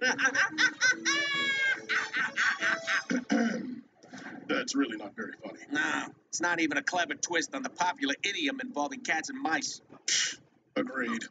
That's really not very funny. No, it's not even a clever twist on the popular idiom involving cats and mice. Agreed.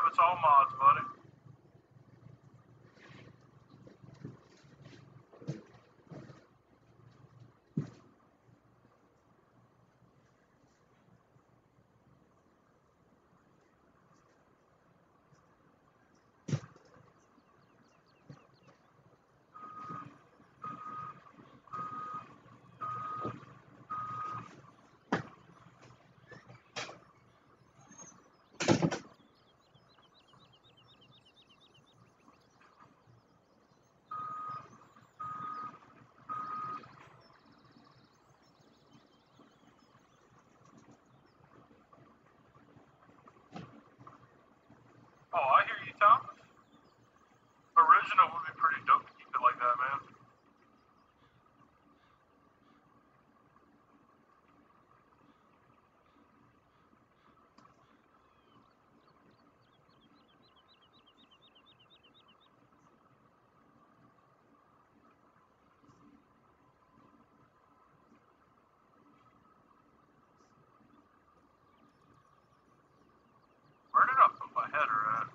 it's all mods, buddy. Oh, I hear you, Thomas. Original would be pretty dope to keep it like that, man. Where did I put my header at?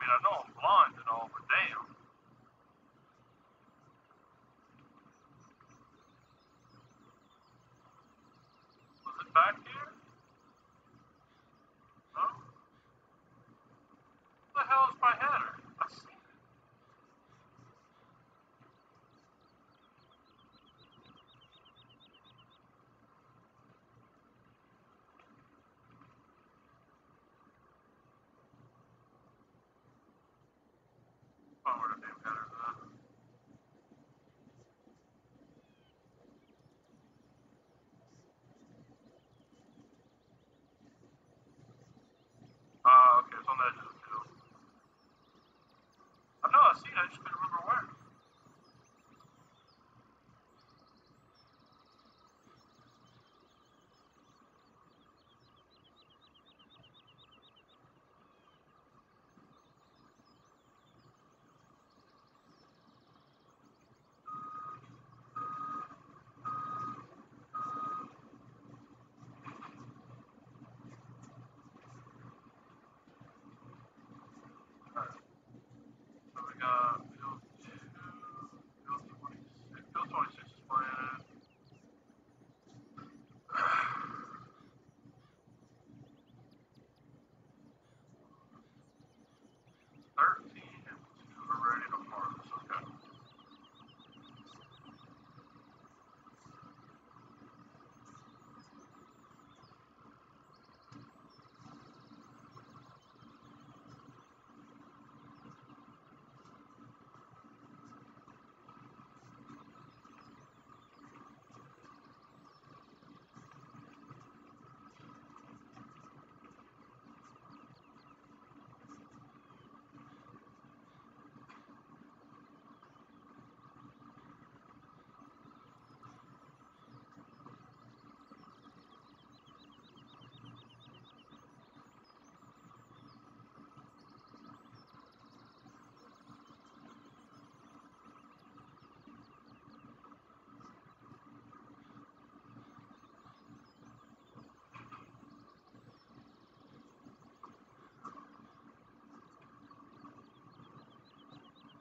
I mean, I know I'm blind and all, but damn. Was it back here? No? What the hell is my header? I see it. Oh, where the damn header's at? Okay, it's on the edge of the field. I know I see it, I just couldn't remember where. Alright, so we got field 2, field 26. Field 26 is planted. 13 and 2 are ready to harvest, okay.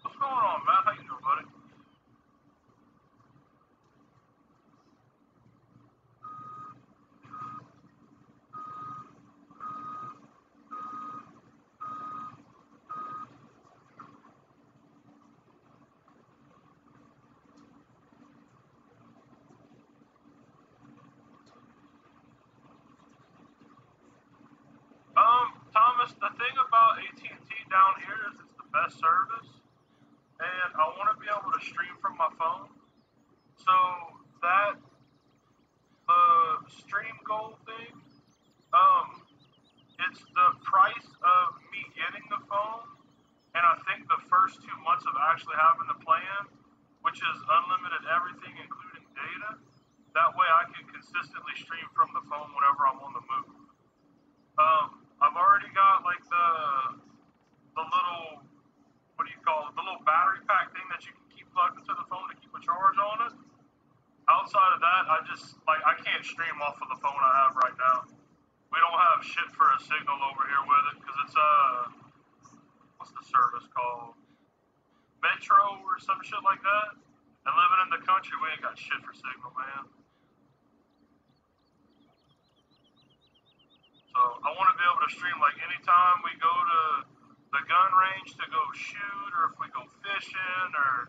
What's going on, Matt? How you doing, buddy? Thomas, the thing about AT&T down here is it's the best service, and I want to be able to stream from my phone. So that stream goal thing, it's the price of me getting the phone, and I think the first 2 months of actually having the plan, which is unlimited everything, including data. That way I can consistently stream from the phone whenever I'm on the move. I've already got like the little I can't stream off of the phone I have right now. We don't have shit for a signal over here with it, because it's, what's the service called? Metro or some shit like that. And living in the country, we ain't got shit for signal, man. So I want to be able to stream like anytime we go to the gun range to go shoot, or if we go fishing, or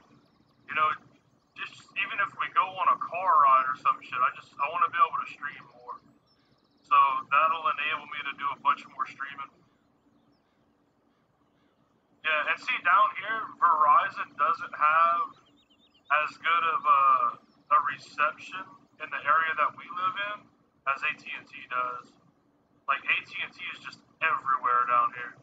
just even if we go on a car ride or some shit. I want to be able to stream more. So that'll enable me to do a bunch more streaming. Yeah, and see down here, Verizon doesn't have as good of a reception in the area that we live in as AT&T does. Like AT&T is just everywhere down here.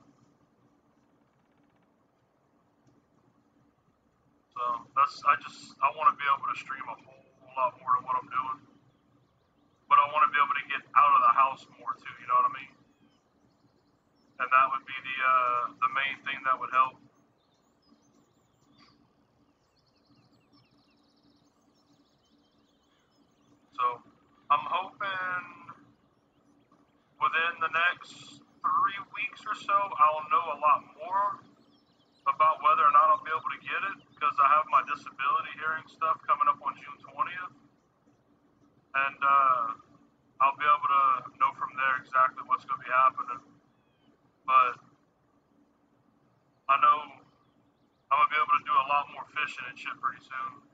So I want to be able to stream a whole lot more than what I'm doing. But I want to be able to get out of the house more too, you know what I mean? And that would be the main thing that would help. So I'm hoping within the next 3 weeks or so, I'll know a lot more about whether or not I'll be able to get it, because I have my disability hearing stuff coming up on June 20th. And I'll be able to know from there exactly what's going to be happening. But I know I'm going to be able to do a lot more fishing and shit pretty soon.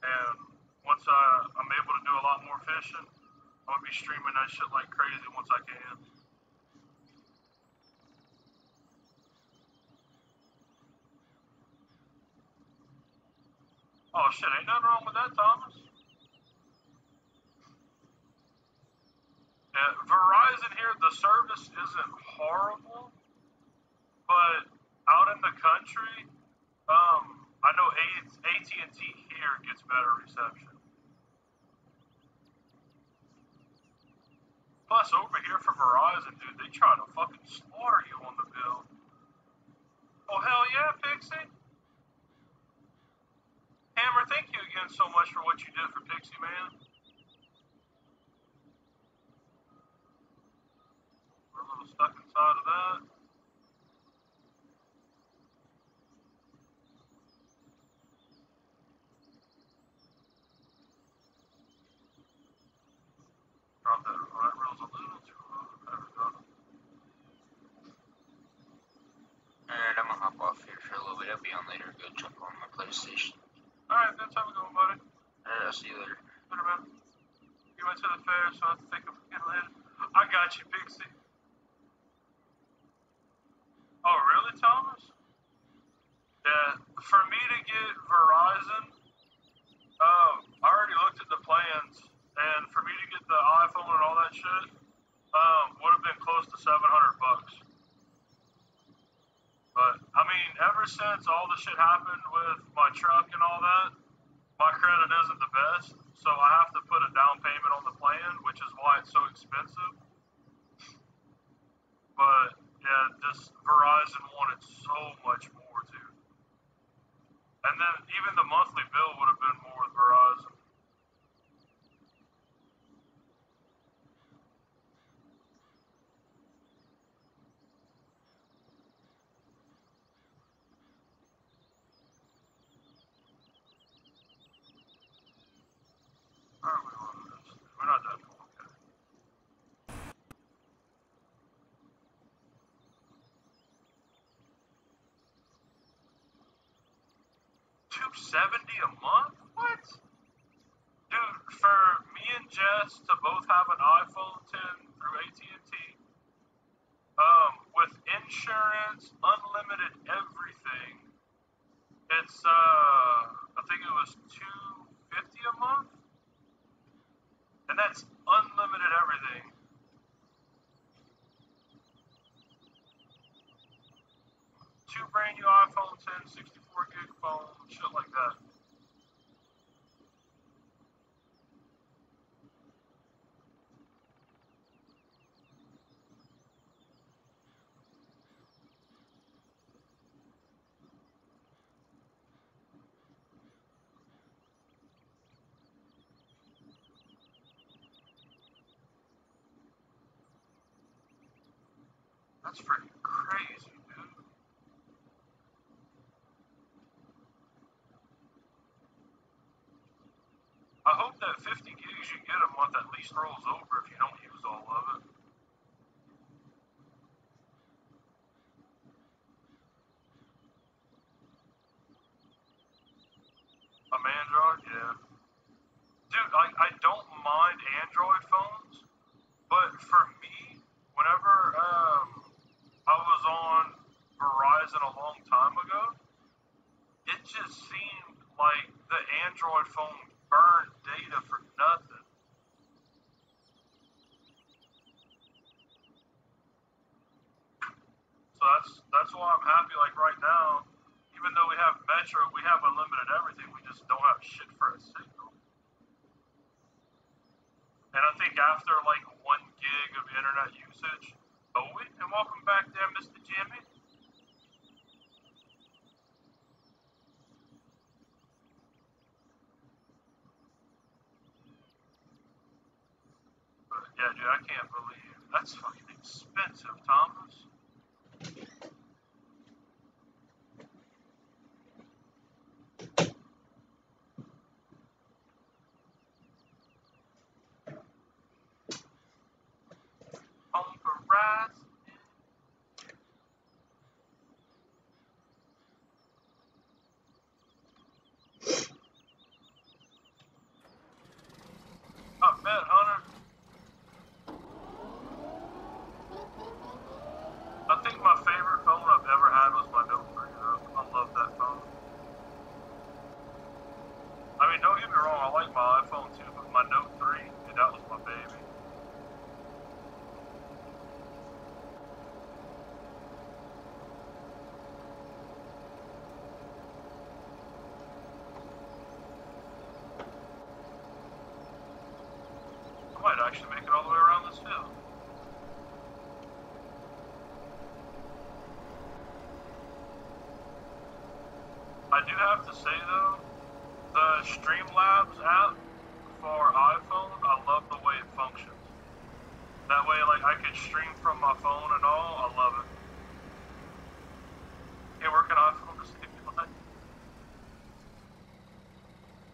And once I'm able to do a lot more fishing, I'm going to be streaming that shit like crazy once I can. Oh shit, ain't nothing wrong with that, Thomas. Yeah, Verizon here, the service isn't horrible, but out in the country, I know AT&T here gets better reception. Plus, over here for Verizon, dude, they try to fucking slaughter you on the bill. Oh, hell yeah, Pixie. Hammer, thank you again so much for what you did for Pixie, man. We're a little stuck inside of that. Drop that right rail's a little too low. There we go. Alright, I'm gonna hop off here for a little bit. I'll be on later. Go jump on my PlayStation. Alright, that's how we going, buddy. Alright, I'll see you later. Later, man. You went to the fair, so I have to take a get later. I got you, Pixie. Oh, really, Thomas? Yeah, for me to get Verizon, I already looked at the plans, and for me to get the iPhone and all that shit, would have been close to $700. But I mean, ever since all the shit happened with my truck and all that, my credit isn't the best, so I have to put a down payment on the plan, which is why it's so expensive. But yeah, this Verizon wanted so much more too. And then even the monthly bill would have been more with Verizon. How are we on this? We're not that far. Okay. $270 a month? What? Dude, for me and Jess to both have an iPhone 10 through AT&T, with insurance, unlimited everything, it's I think it was $250 a month, and that's unlimited everything. Two brand new iPhone 10, 64 gig phone, shit like that. That's freaking crazy, dude. I hope that 50 gigs you get a month at least rolls over if you don't use all of it. Android, yeah. Dude, I don't mind Android phones, but for me, whenever I was on Verizon a long time ago, it just seemed like the Android phone burned data for nothing. So that's why I'm happy. Like right now, even though we have Metro, we have unlimited everything. We just don't have shit for a signal. And I think after like 1 gig of internet usage, oh, and welcome back there, Mr. Jimmy. But yeah, dude, I can't believe that's fucking expensive, Thomas. On Verizon. I bet, Hunter. I think my favorite phone I've ever had was my Note 3. I love that phone. I mean, don't get me wrong, I like my iPhone too, but my Note 3, dude, that was my baby. I might actually make it all the way around this field. I do have to say though, the Streamlabs app for iPhone, I love the way it functions. That way, like, I can stream from my phone and all, I love it. Can't work an iPhone to save your life.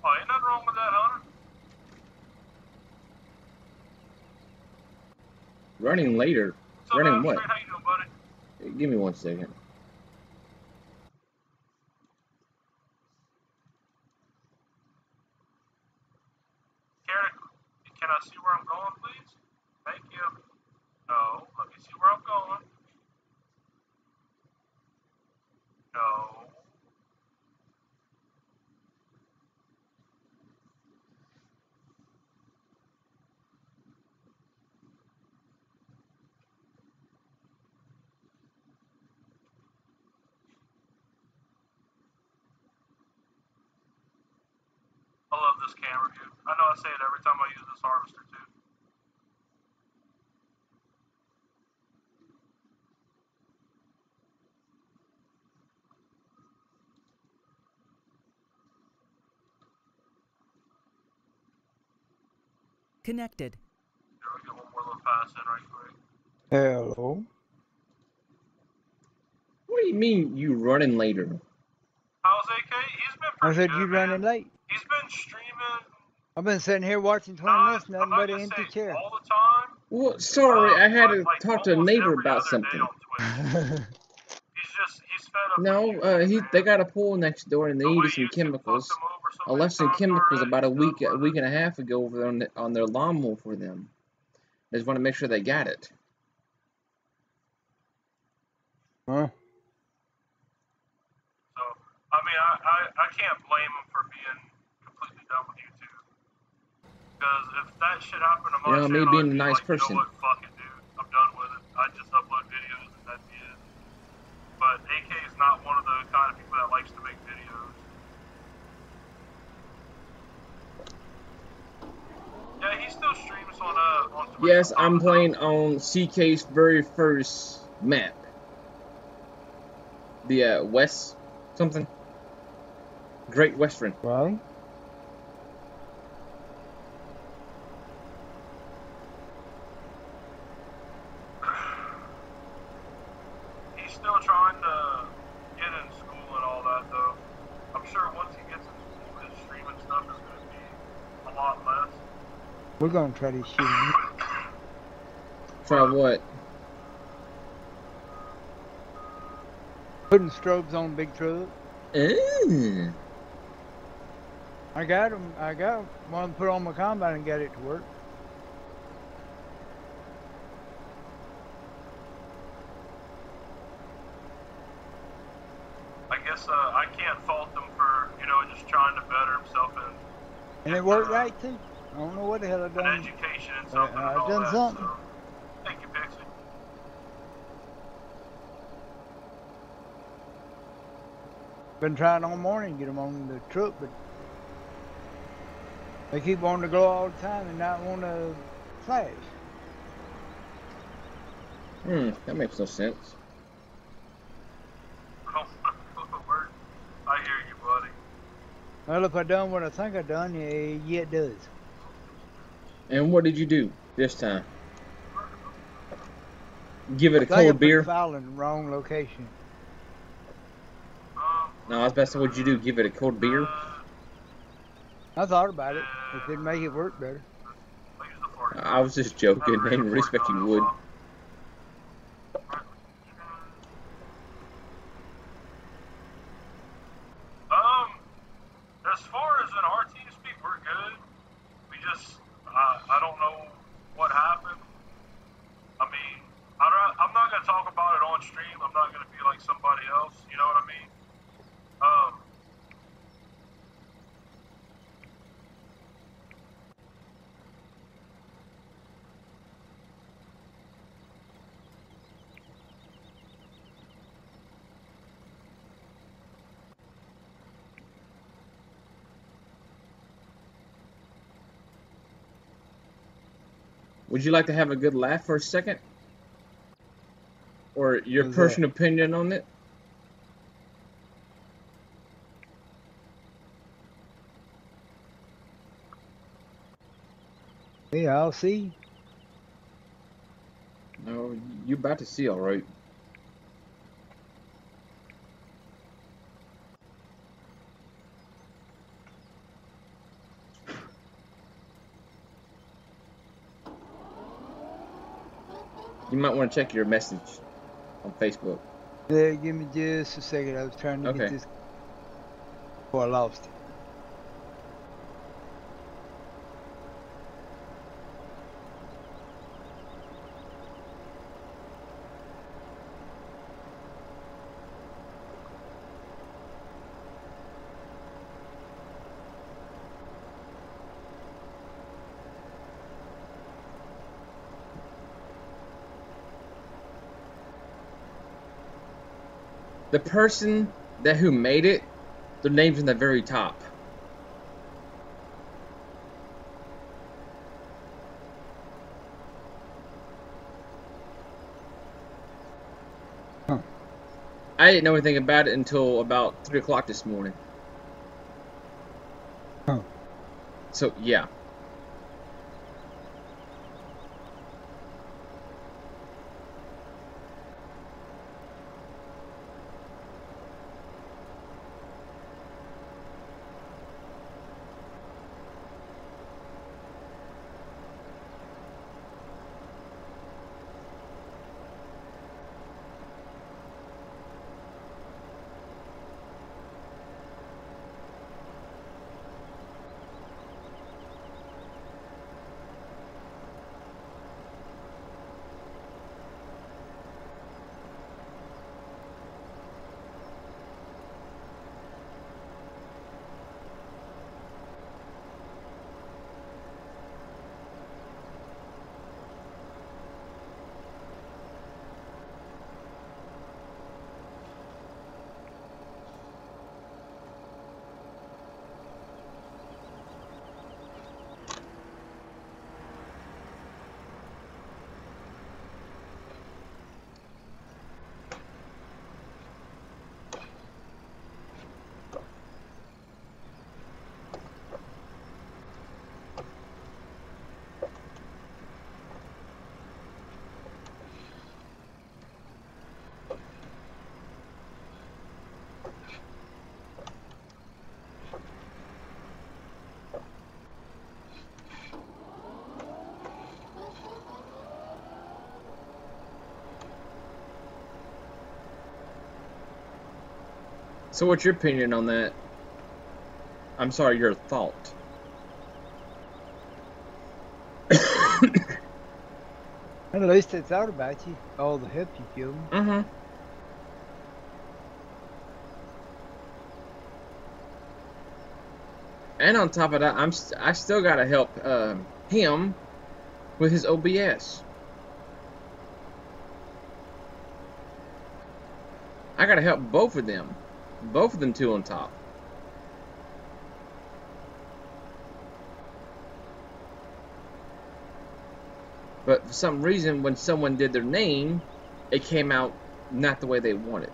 Oh, ain't nothing wrong with that, Hunter. Running later. So, Running what? How you doing, buddy? Give me 1 second. Can I see where I'm going, please? Thank you. No, let me see where I'm going. No. I love this camera view. I know I say it every time I use this harvester too. Connected. Here, we get one more little pass in right quick. Hello. What do you mean you running later? How's AK? He's been I pretty said good, you man. running late. He's been streaming. I've been sitting here watching 20 minutes, nothing but an empty chair. All the time. Well, sorry, I had to Like talk to a neighbor about something. He's fed up. No, they got a pool next door and they needed some chemicals. I left some chemicals about a week and a half ago over there on their lawnmower for them. I just want to make sure they got it. Huh? So, I mean, I can't blame him for being completely done with YouTube. Because if that shit happened to my channel, me being I'd be a nice like, person. you know what, fuck it, dude. I'm done with it. I just upload videos and that'd be it. But AK is not one of the kind of people that likes to make videos. Yeah, he still streams on Twitch. Yes, I'm playing on CK's very first map. The West something. Great Western. Right. We're gonna try to shoot him. Try what? Putting strobes on big truck. Ooh. I got them. I got one put on my combine and got it to work. I guess I can't fault them for, you know, just trying to better himself And it worked right too. I don't know what the hell I in done. education and something and I've all done that. something. So, thank you, Pixie. Been trying all morning to get them on the truck, but they keep wanting to go all the time and not want to flash. That makes no sense. I hear you, buddy. Well, if I done what I think I done, yeah, it does. And what did you do this time? Give it a I cold beer? File in the wrong location. No, I was about to say, what'd you do? Give it a cold beer? I thought about it. If it'd make it work better. I was just joking. I didn't expect you would. As far as in our team speak, we're good. We just, I don't know what happened. I mean, I'm not going to talk about it on stream. I'm not going to be like somebody else. You know what I mean? Would you like to have a good laugh for a second? Or your personal opinion on it? Yeah, I'll see. No, you're about to see, all right. You might want to check your message on Facebook. Yeah, give me just a second. I was trying to get this before I lost it. The person who made it, their name's in the very top. Huh. I didn't know anything about it until about 3 o'clock this morning. Huh. So, yeah. So what's your opinion on that? I'm sorry, your thought. At least they thought about you. All the help you give them. Mm-hmm. And on top of that, I still gotta help him with his OBS. I gotta help both of them two on top. But for some reason, when someone did their name, it came out not the way they wanted.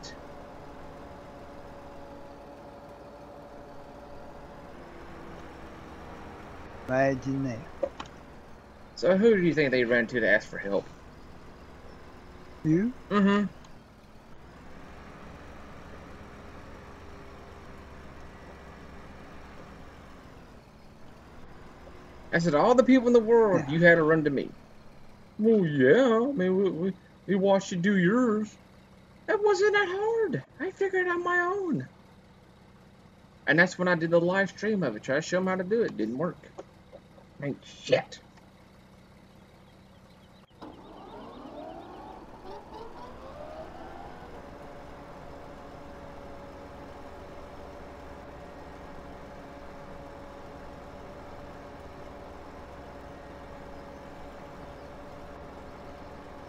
Imagine that. So who do you think they ran to ask for help? You? Mm-hmm. I said, all the people in the world, you had to run to me. Well, yeah, I mean, we watched you do yours. It wasn't that hard. I figured it out on my own. And that's when I did the live stream of it. Tried to show them how to do it. Didn't work. Ain't shit.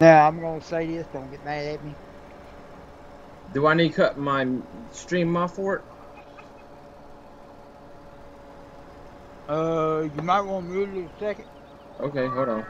Now, I'm going to say this. Don't get mad at me. Do I need to cut my stream off for it? You might want to mute it a second. Okay, hold on.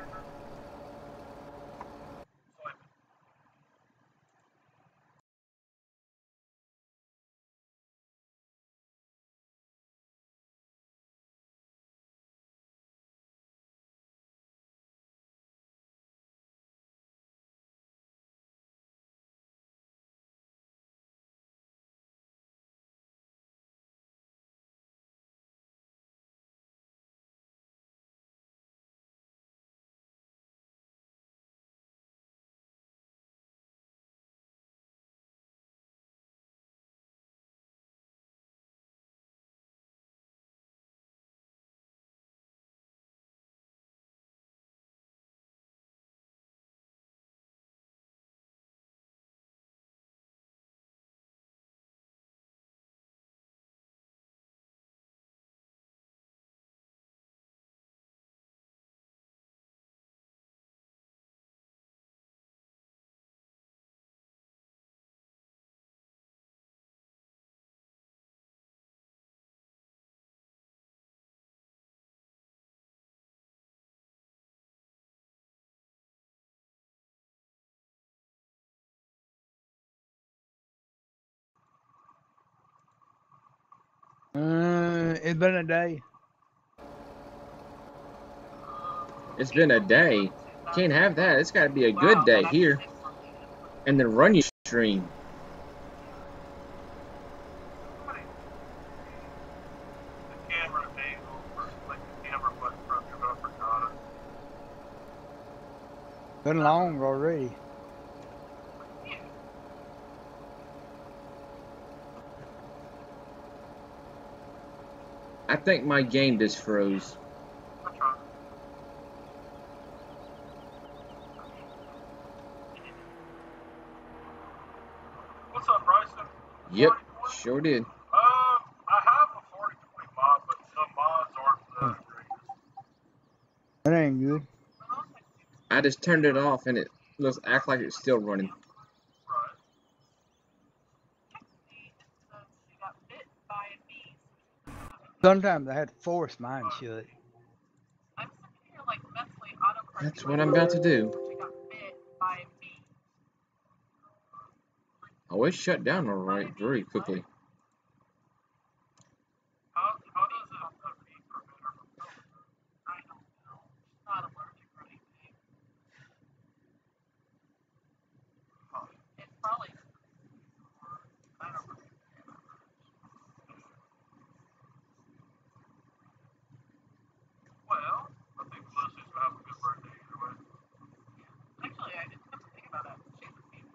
It's been a day. It's been a day. Can't have that. It's got to be a good day here. And then run your stream. Been long already. I think my game just froze. What's up, Bryson? Yep, sure did. I have a 4020 mod, but the mods aren't the greatest. That ain't good. I just turned it off and it looks act like it's still running. Right. Sometimes I had to force mine shut. That's what I'm about to do. Oh, it shut down alright very quickly. How does it be prevented from COVID? I don't know. It's not allergic or anything. Huh. It's probably. I don't know. Well, I think Leslie's gonna have a good birthday either way. Actually, I didn't have to think about it. She's a female.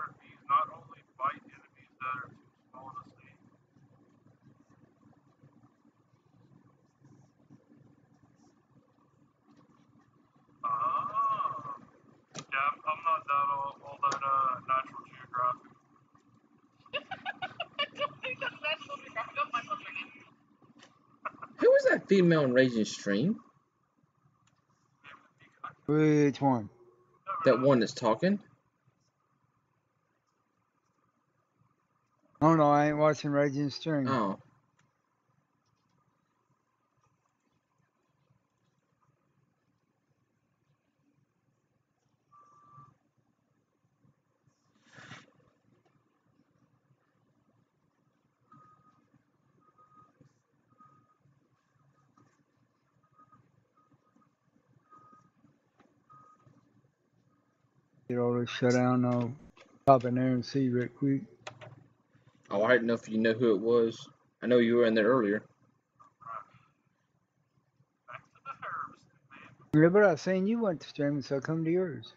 RFEs not only fight enemies that are too small to see. Yeah, I'm not that all that Natural Geographic. Who was that female in Raging Stream? Which one? That one that's talking? Oh no, I ain't watching Raging Stream. Oh. Get all this shut down, I'll pop in there and see real quick. Oh, I didn't know if you know who it was. I know you were in there earlier. Yeah, but I seen you went to streaming, so come to yours.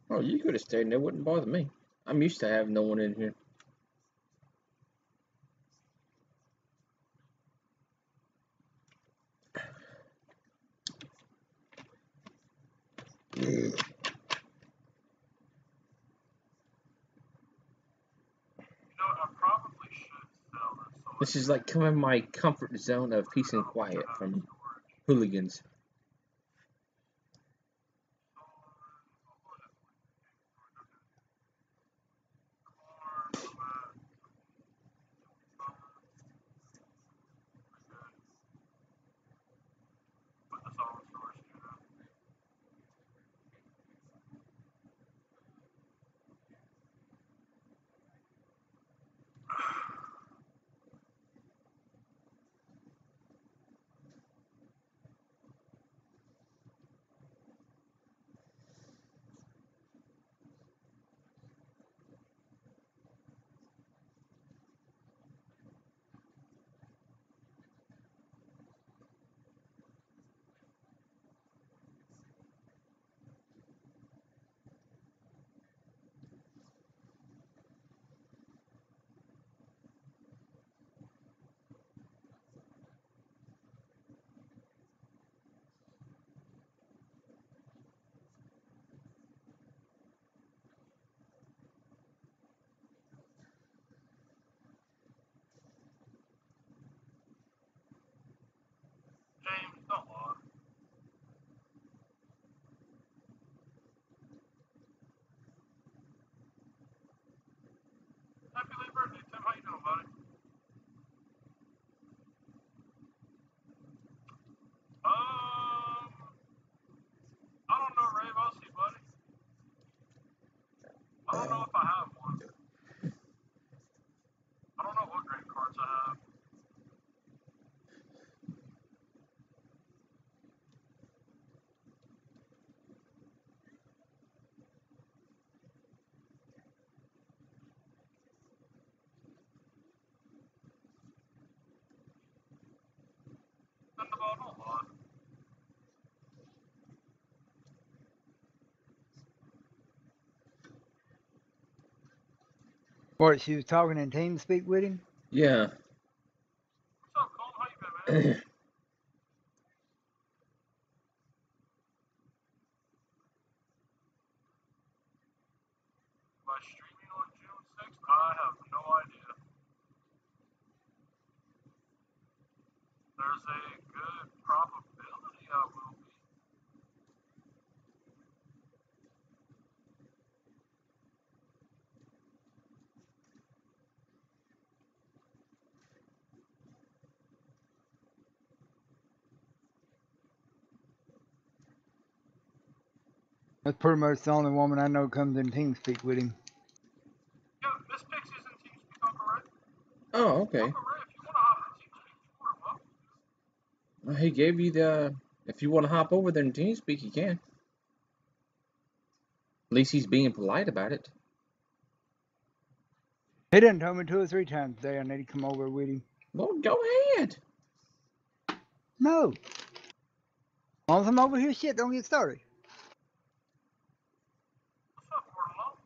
Oh, you could have stayed and it wouldn't bother me. I'm used to having no one in here. This is like coming my comfort zone of peace and quiet from hooligans. James, don't lie. Happy late birthday, Tim. How you doing, buddy? I don't know, Rave. I'll see, buddy. I don't know if I have one. I don't know what great cards I have. Send the ball, don't lie. What, she was talking in TeamSpeak with him? Yeah. What's up, Colton? How you been, man? By streaming on June 6th? I have no idea. There's a good probability I will be. That's pretty much the only woman I know comes in TeamSpeak with him. Yeah, Miss Pixie's in TeamSpeak, Uncle Ray. Oh, okay. Uncle Ray, if you want to hop in TeamSpeak, you are welcome. Well, he gave you the... If you want to hop over there in TeamSpeak, you can. At least he's being polite about it. He done told me 2 or 3 times today I need to come over with him. Well, go ahead. No. As long as I'm over here, shit don't get started. What's up, Orlo?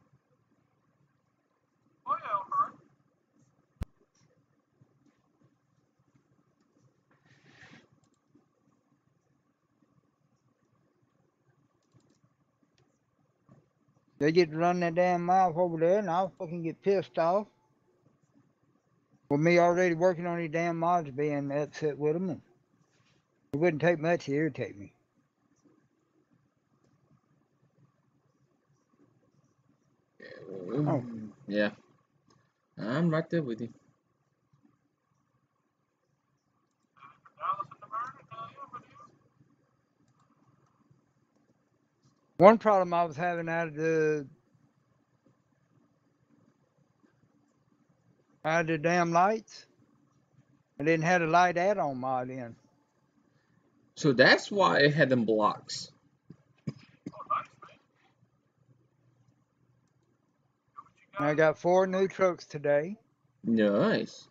They get to run that damn mouth over there, and I'll fucking get pissed off. With me already working on these damn mods being upset with them. And it wouldn't take much to irritate me. Oh. Yeah. I'm right there with you. One problem I was having out of the damn lights, I didn't have the light add-on mod in. So that's why it had them blocks. I got 4 new trucks today. Nice.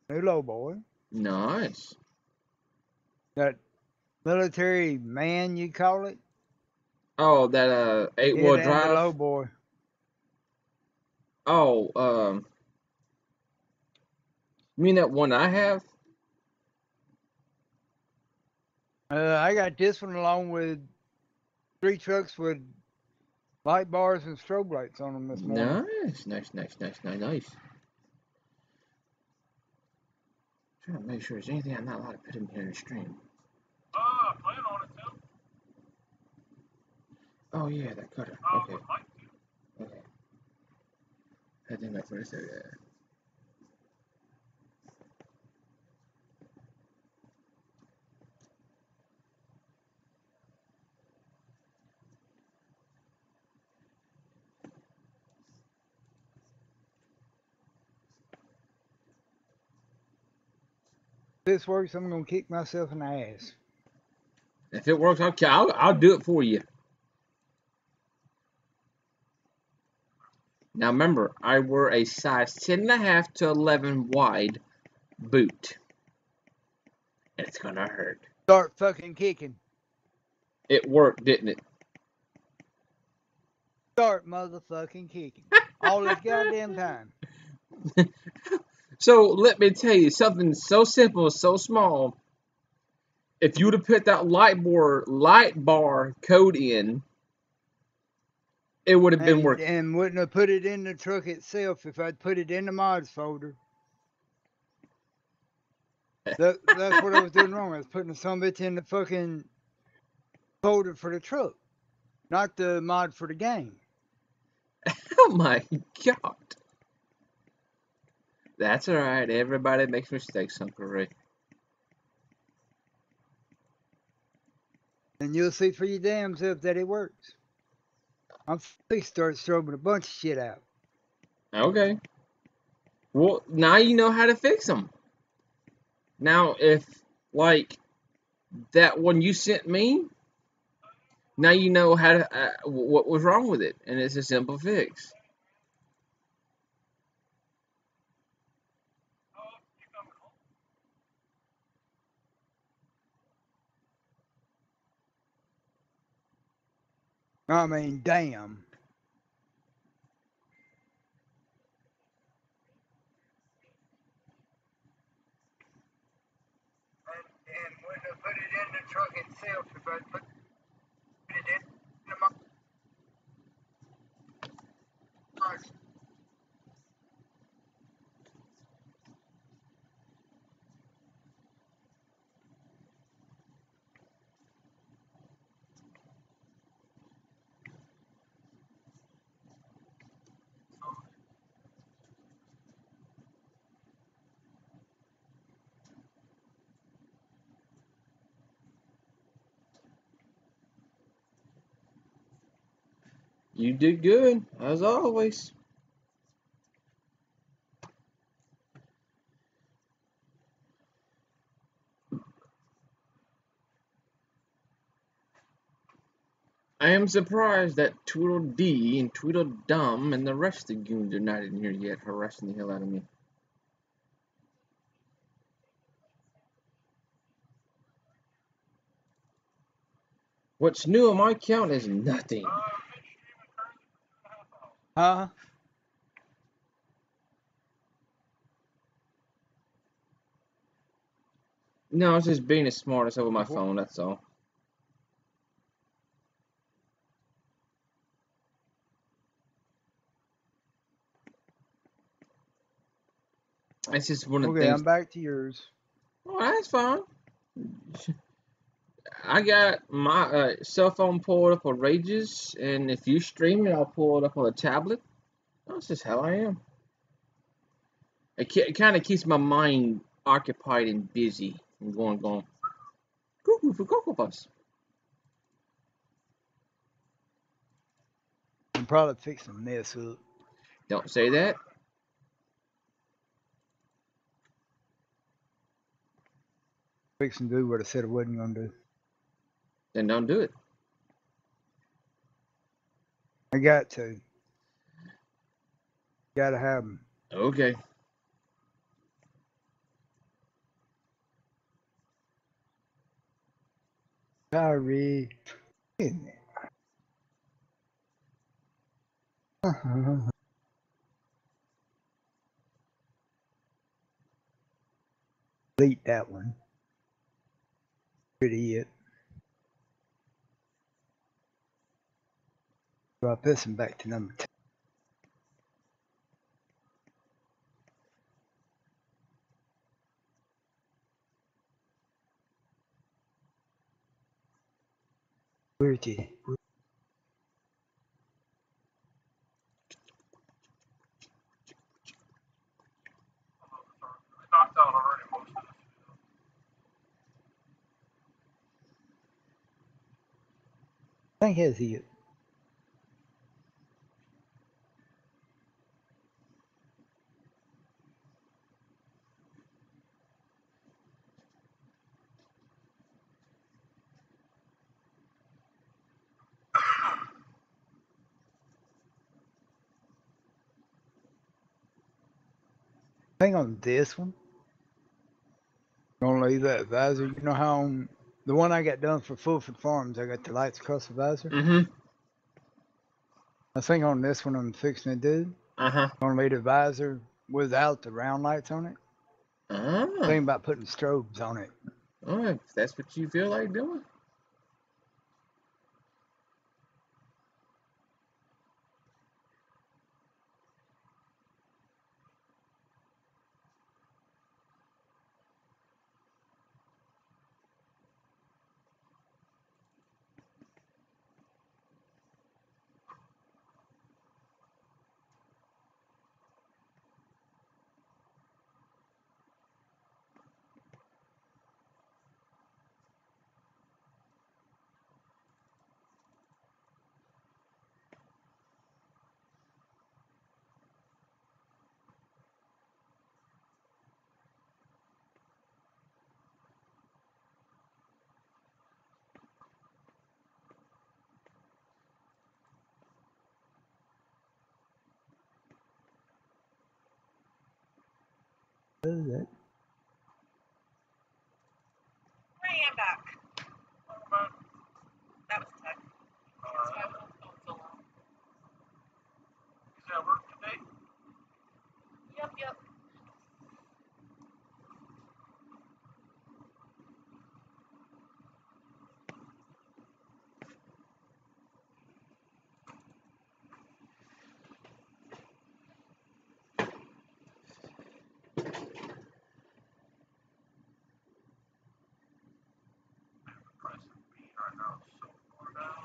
New lowboy. Nice. Got military man, you call it? Oh, that 8-wheel drive. The lowboy. Oh, you mean that one I have? I got this one along with 3 trucks with light bars and strobe lights on them this morning. Nice. Trying to make sure there's anything I'm not allowed to put in here in the stream. I plan on it too. Oh yeah, that cutter. Okay. Okay. I think that's what I said. If this works, I'm gonna kick myself in the ass. If it works, I'll do it for you. Now remember, I wear a size 10.5 to 11 wide boot. It's gonna hurt. Start fucking kicking. It worked, didn't it? Start motherfucking kicking. All this goddamn time. So let me tell you something so simple, so small. If you would have put that light bar code in, it would have been working. And wouldn't have put it in the truck itself if I'd put it in the mods folder. That's what I was doing wrong. I was putting some bits in the fucking folder for the truck, not the mod for the game. Oh my god. That's alright. Everybody makes mistakes, Uncle Ray. And you'll see for your damn self that it works. I'm fixed start strobing a bunch of shit out. Okay. Well, now you know how to fix them. Now, if, like, that one you sent me, now you know how to, what was wrong with it. And it's a simple fix. I mean, damn. And wouldn't have put it in the truck itself if I put it in the mod. You did good, as always. I am surprised that Tweedledee and Tweedledum and the rest of the goons are not in here yet, harassing the hell out of me. What's new on my account is nothing. Huh? No, it's just being as smart as over my phone, that's all. That's just one of the Okay, things. I'm back to yours. Oh, that's fine. I got my cell phone pulled up on Rages, and if you stream it, I'll pull it up on a tablet. That's just how I am. It kind of keeps my mind occupied and busy and going. Cuckoo for Cocoa Puffs. I'm probably fixing this up. Don't say that. Fixing to do what I said I wasn't gonna do. Then don't do it. I got to. Gotta have them. Okay. Sorry. Delete that one. Idiot. Drop this one back to number 2. Where did it? I knocked out already most of this. I think it's it. Hang on this one. Gonna leave that visor. You know how on the one I got done for Fulford Farms, I got the lights across the visor. Mm-hmm. I think on this one I'm fixing to do. Uh-huh. Gonna leave the visor without the round lights on it. Oh. Thinking about putting strobes on it. Oh, if that's what you feel like doing. What is that? I am back. That was tech. That's why I was on the phone so long. Is that work today? Yep. The price of bean right now is so far down.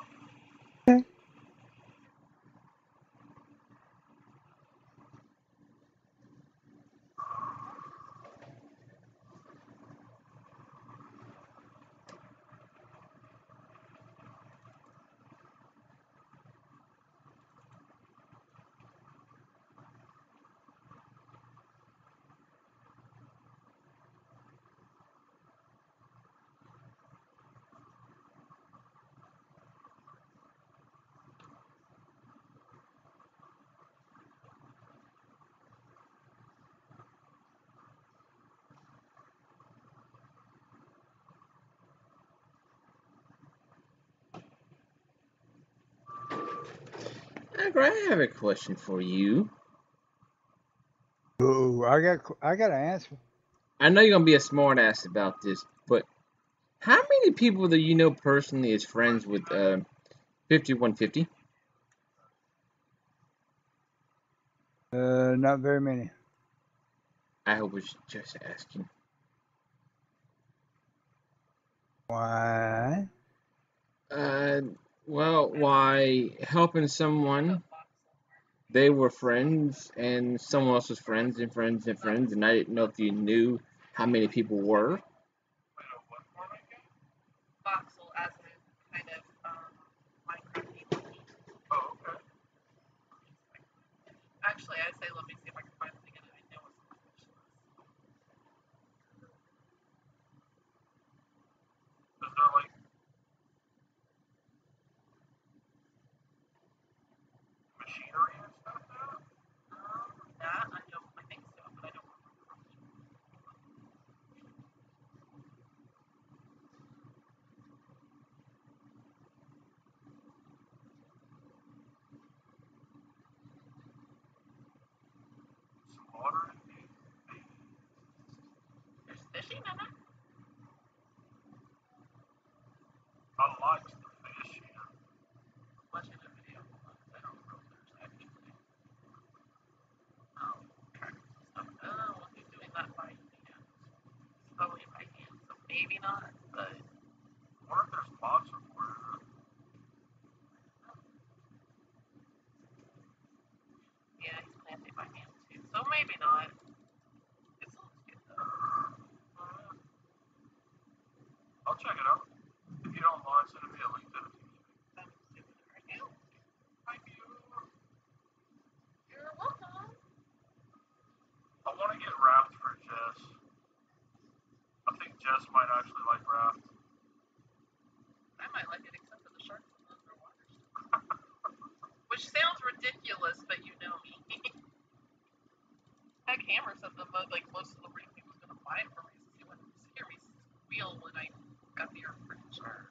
I have a question for you. Oh, I got an answer. I know you're gonna be a smart ass about this, but how many people do you know personally is friends with 5150? Not very many. I was just asking. Why? Well, why helping someone? They were friends, and someone else was friends and friends and friends, and I didn't know if you knew how many people were. Voxel as in kind of Minecraft people. Oh, okay. Actually, I'd say let me see if I can find something that I know what some fish was. Is there like machinery and stuff now? That I think so, but I don't remember. Some water in here. There's fishing in it. I like the fish here. Watching a video. I don't know if there's actually. Oh, tractors and stuff. Oh, well, he's doing that by hand. Slowly by hand, so maybe not, but. I wonder if there's lots of water. Yeah, he's planting by hand too, so maybe not. It looks good though. I'll check it out. If you don't mind, send me a link to the I'm doing it right now. Thank you. You're welcome. I want to get raft for Jess. I think Jess might actually like raft. I might like it except for the sharks in the underwater. Which sounds ridiculous, but you know me. Heck, Hammer said like most of the reason he was gonna buy it for me is he wouldn't hear me squeal when I got there. I'm pretty sure.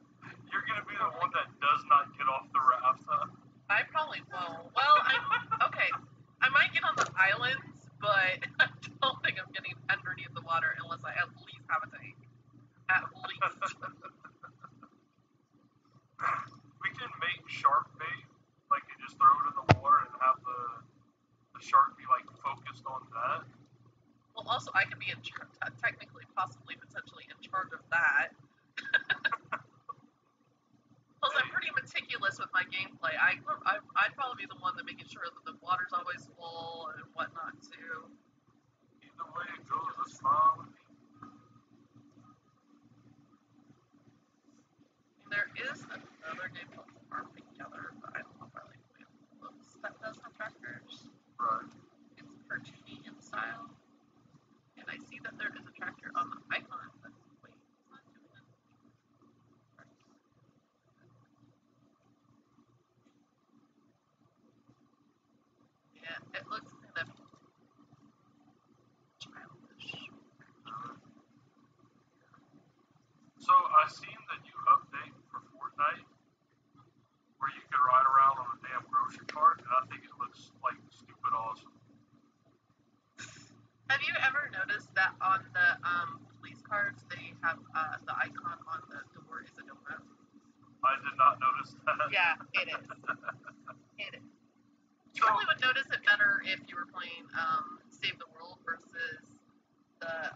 You're gonna be the one that does not get off the raft, huh? I probably won't. Well, okay. I might get on the islands, but I don't think I'm getting underneath the water unless I at least have a tank. At least. We can make shark bait, like you just throw it in the water and have the shark be like focused on that. Well, also I could be in technically, possibly, potentially in charge of that. Plus, I'm pretty meticulous with my gameplay. I'd probably be the one that making sure that the water's always full and whatnot too. Either way it goes, that's fine with me. And there is another game called Farm Together, but I don't know if I like the way it looks. That does have tractors. Right. It's cartoony in style. And I see that there is a tractor on the icon. But wait, it's not doing it. Yeah, it looks kind of childish. So I seen the new update for Fortnite where you can ride around on a damn grocery cart, and I think it looks like stupid awesome. Have you ever noticed that on the police cars they have the icon on the door is a donut? I did not notice that. Yeah, it is. It is. You probably would notice it better if you were playing Save the World versus the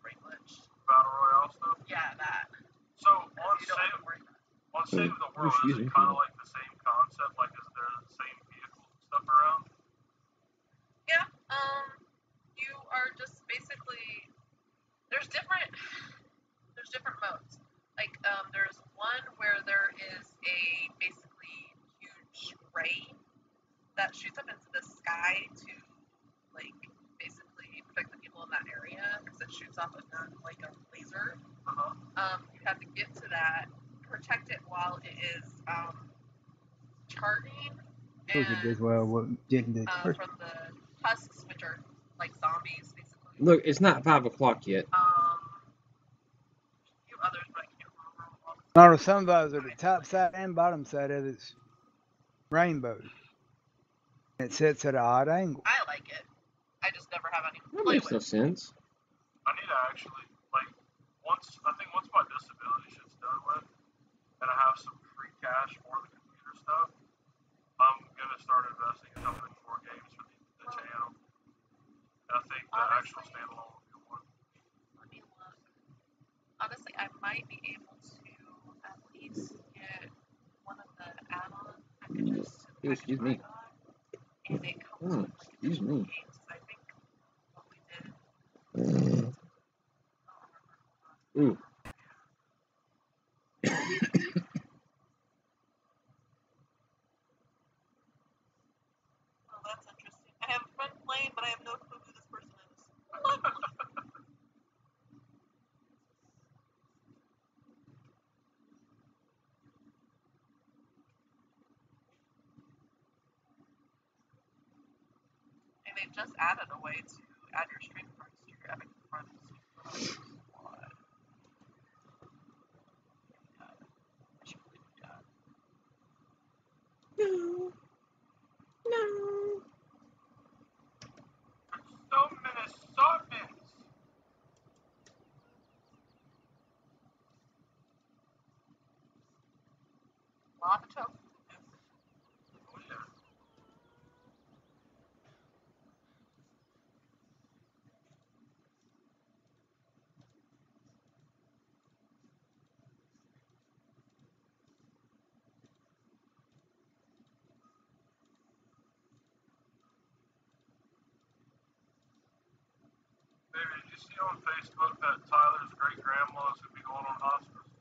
Brain Glitch. Battle Royale stuff? Yeah, that. So on Save the World, is it kind of like the same concept? Like, is there the same vehicles and stuff around? Yeah, you are just basically, there's different modes. Like, there's one where there is a basically huge ray that shoots up into the sky to, like, basically protect the people in that area because it shoots off a gun like a laser. You have to get to that, protect it while it is charging, and from the husks, which are like zombies, basically. Look, it's not 5 o'clock yet. Few others, but I can't remember. No, some of those are the top side and bottom side of it's rainbow. It sits at an odd angle. I like it. I just never have anyone That play makes no with. sense. I need to actually, like, once my disability shit's done with, and I have some free cash for the computer stuff, I'm gonna start investing in something more games for the the channel. I think the actual standalone will be one. Let me look. Honestly, I might be able to at least get one of the add-on packages to the Excuse me. and it comes with like Excuse me. games. I think what we did. Ooh. Oh, that's interesting. I have a friend playing, but I have no clue who this person is. And they just added a way to add your string friends to your Epic friends. What? I should really do that. No. No. So Minnesotans. Lava choke. Oh yeah. Baby, did you see on Facebook that Tyler's great grandma is gonna be going on hospice?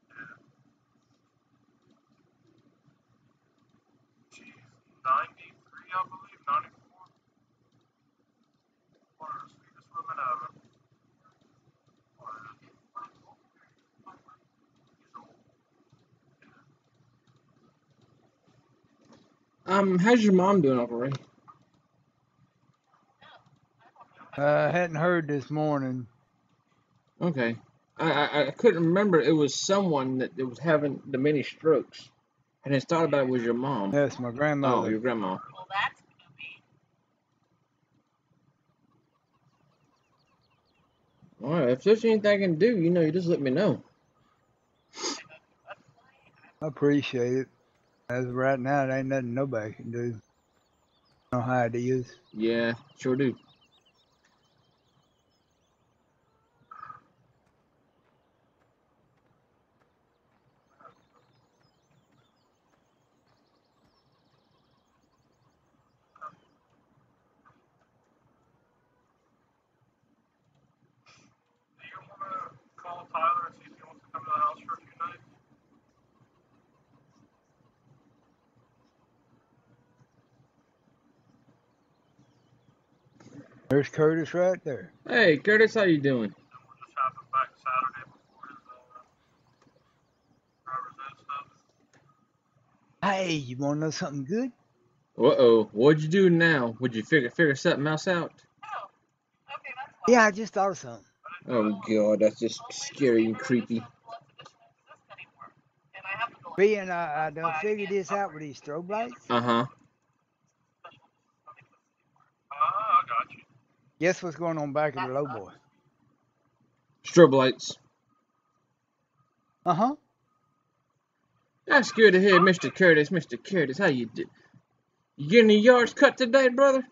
Yeah. She's 93, I believe, 94. One of the sweetest women ever. How's your mom doing, Uncle Ray? I hadn't heard this morning. Okay. I couldn't remember. It was someone that was having the many strokes. And I thought about it was your mom. That's my grandmother. Oh, your grandma. Well, that's gonna be. Alright, if there's anything I can do, you just let me know. I appreciate it. As of right now, there ain't nothing nobody can do. I know how it is. Yeah, sure do. Do you want to call Tyler and see if he wants to come to the house for a few nights? There's Curtis right there. Hey, Curtis, how you doing? And we'll just have him back Saturday before his driver's ed stuff. Hey, you want to know something good? Uh-oh. What'd you do now? Would you figure something else out? Oh, okay, that's fine. Yeah, I just thought of something. Oh, God, that's just scary and creepy. Being I done figured this out with these strobe lights. Uh-huh. I got you. Guess what's going on back at the low boy? Strobe lights. Uh-huh. That's good to hear, Mr. Curtis. Mr. Curtis, how you do? You getting the yards cut today, brother?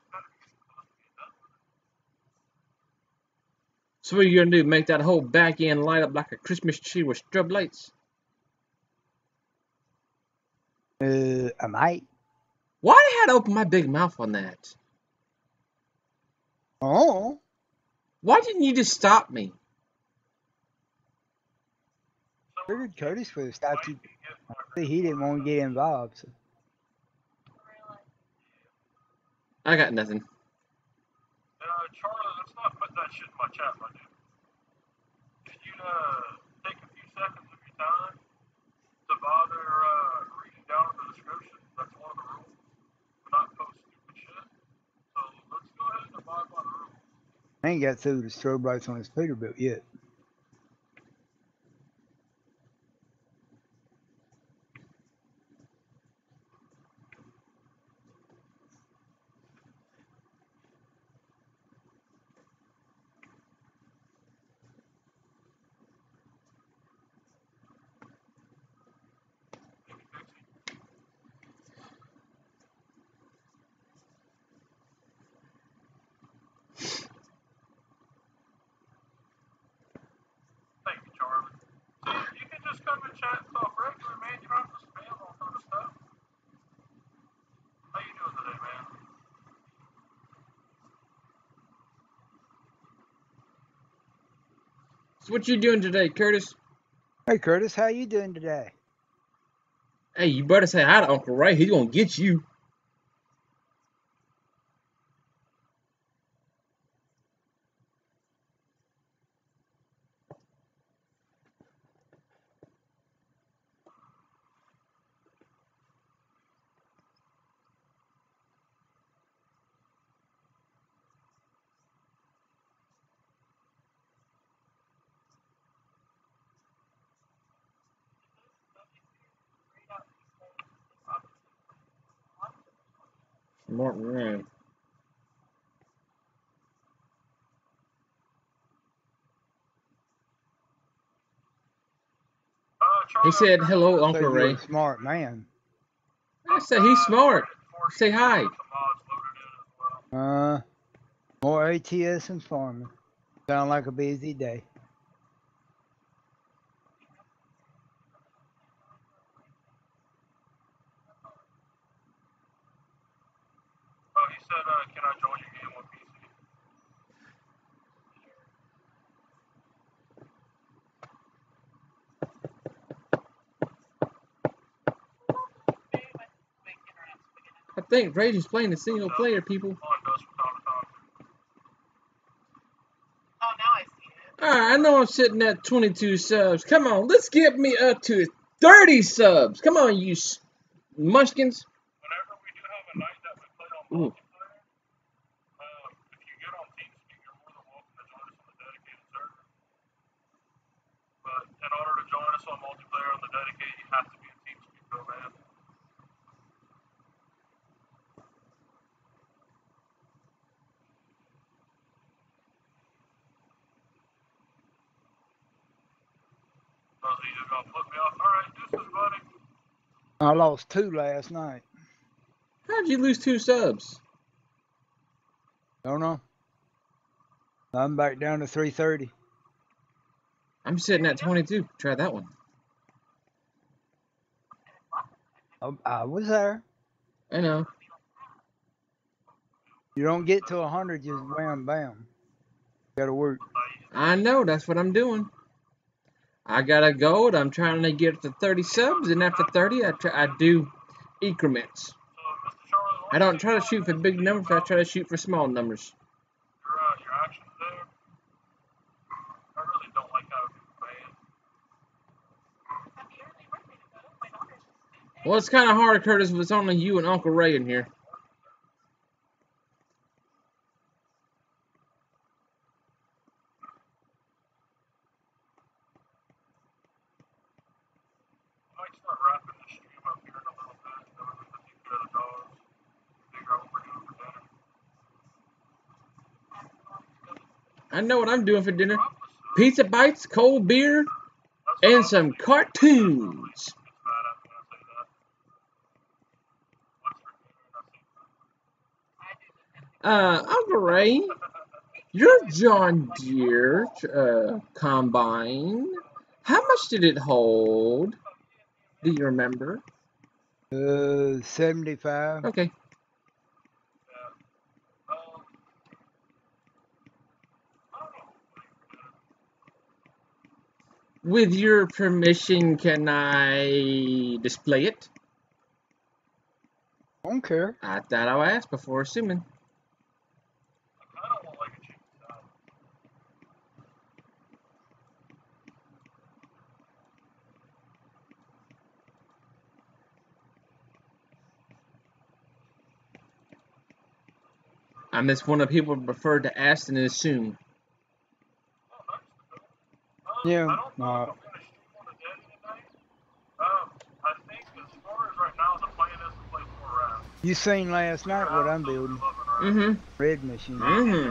So what are you gonna do? Make that whole back end light up like a Christmas tree with strobe lights? I might. Why did I have to open my big mouth on that? Oh. Why didn't you just stop me? Figured Curtis would have stopped you. See, he didn't want to get involved. So. I got nothing. Charlie, let's not put that shit in my chat, my dude. Could you take a few seconds of your time to bother reading down in the description? That's one of the rules. We're not post stupid shit. So let's go ahead and abide by the rules. I ain't got through the strobe lights on his Peterbilt yet. So what you doing today, Curtis? Hey, Curtis, how you doing today? Hey, you better say hi to Uncle Ray. He's gonna get you. Smart man. He said, hello, Uncle So you're Ray. a smart man. I said, he's smart. Say hi. More ATS and farming. Sound like a busy day. Oh, he said, can I join your game on PC? I think Rage is playing the single player, people. Oh, now I see it. Alright, I know I'm sitting at 22 subs. Come on, let's get me up to 30 subs. Come on, you mushkins. Whenever we do have a night that we play on multiplayer, if you get on TeamSpeak, you're more than welcome to join us on the dedicated server. But in order to join us on multiplayer on the dedicated, you have to be a TeamSpeak though, man. So he's just gonna flip me off. Alright, deuces, buddy. I lost 2 last night. How'd you lose 2 subs? Don't know. I'm back down to 330. I'm sitting at 22. Try that one. I was there. I know. You don't get to 100 just wham bam. Gotta work. I know, that's what I'm doing. I got a gold. I'm trying to get to 30 subs, and after 30, I do increments. I don't try to shoot for big numbers. I try to shoot for small numbers. Your actions there. I really don't like how it's playing. Well, it's kind of hard, Curtis, if it's only you and Uncle Ray in here. Start wrapping the stream up here in a little bit, then we're gonna take care of the dogs, figure out what we're doing for dinner. I know what I'm doing for dinner. Pizza bites, cold beer, and some cartoons. Uncle Ray, your John Deere combine, how much did it hold? Do you remember? 75. Okay. With your permission, can I display it? Don't care. I thought I'll ask before assuming. I'm just one of the people who prefer to ask and assume. Yeah. I think as far as right now, the plan is to play 4 rounds. You seen last night what I'm building? Mm-hmm. Red machine. Mm-hmm.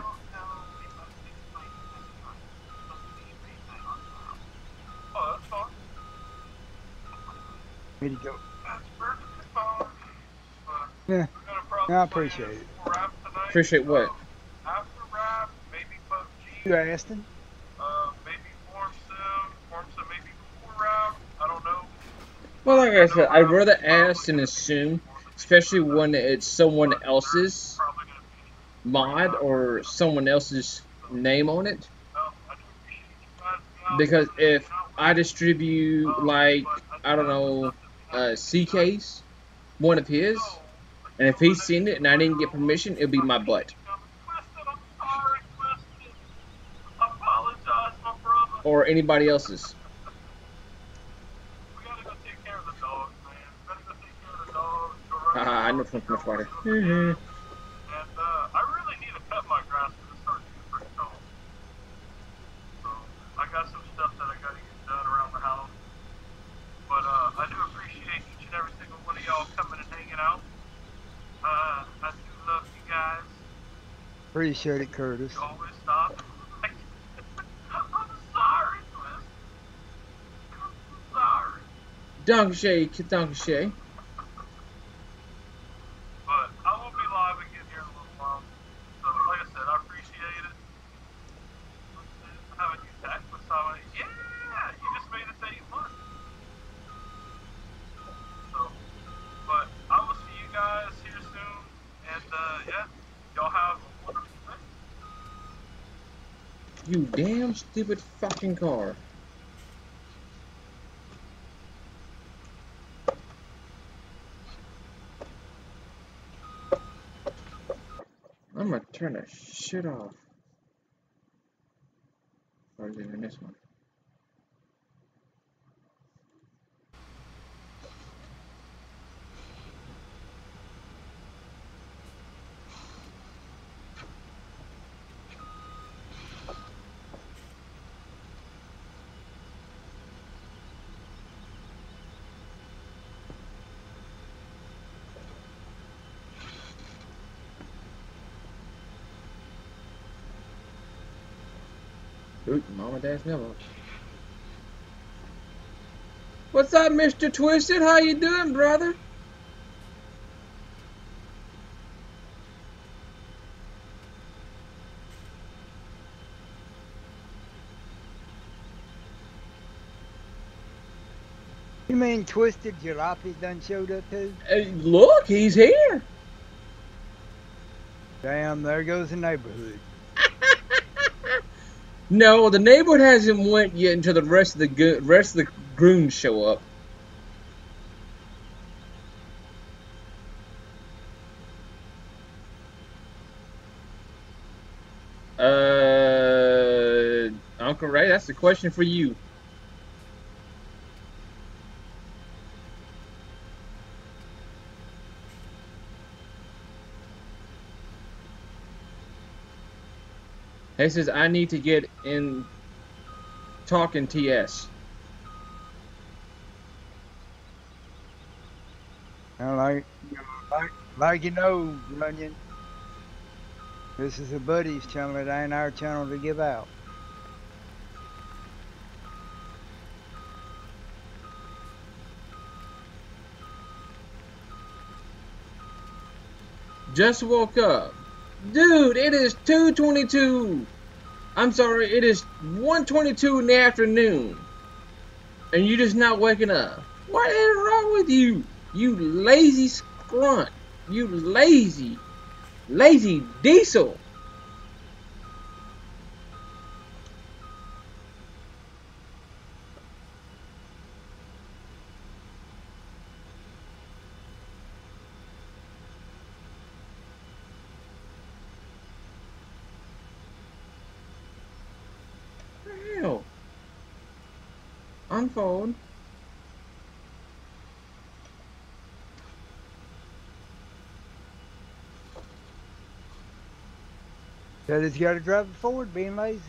Oh, that's fine. Ready to go. That's perfectly fine. Yeah. I appreciate it. Appreciate what? After rap, maybe PUBG. You asking? Maybe Form Sim, maybe 4 rounds. I don't know. Well, like I said, I'd rather ask and assume, especially when it's someone else's mod or someone else's name on it. Because if I distribute, like, I don't know, C-Case, one of his, and if he's seen it and I didn't get permission, it'll be my butt. Or anybody else's. We gotta go take care of the dogs, man. We gotta go take care of the dogs. I know from much water. And I really need to cut my grass because it starts getting pretty tall. So I got some stuff that I gotta get done around the house. But I do appreciate each and every single one of y'all coming and hanging out. I do love you guys. Appreciate it, Curtis. You always stop. I'm sorry, Chris. I'm sorry. Dankeschön. But I will be live again here in a little while. So, like I said, I appreciate it. Having you back with somebody. Yeah, you just made it 8 months. So, but I will see you guys here soon. And, yeah, y'all have a wonderful day. You damn stupid fucking car. I'm gonna turn that shit off. Or is it in this one? Oop, Mama Dad's mailbox. What's up, Mr. Twisted? How you doing, brother? You mean Twisted Jalopy done showed up too? Hey, look, he's here. Damn, there goes the neighborhood. No, the neighborhood hasn't went yet until the rest of the goons show up. Uncle Ray, that's the question for you. He says, I need to get in talking TS. Like you know, Runyon, this is a buddy's channel. It ain't our channel to give out. Just woke up. Dude, it is 2:22. I'm sorry, it is 1:22 in the afternoon. And you just not waking up. What is wrong with you? You lazy scrunt. You lazy diesel. Hell. Unfold. Said he's got to drive it forward, being lazy.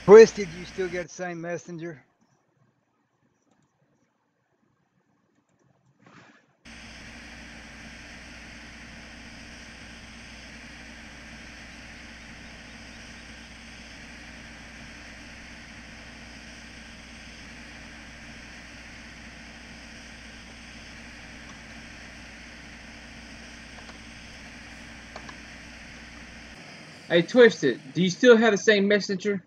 Twisted, you still got the same messenger? Hey, Twisted, do you still have the same messenger?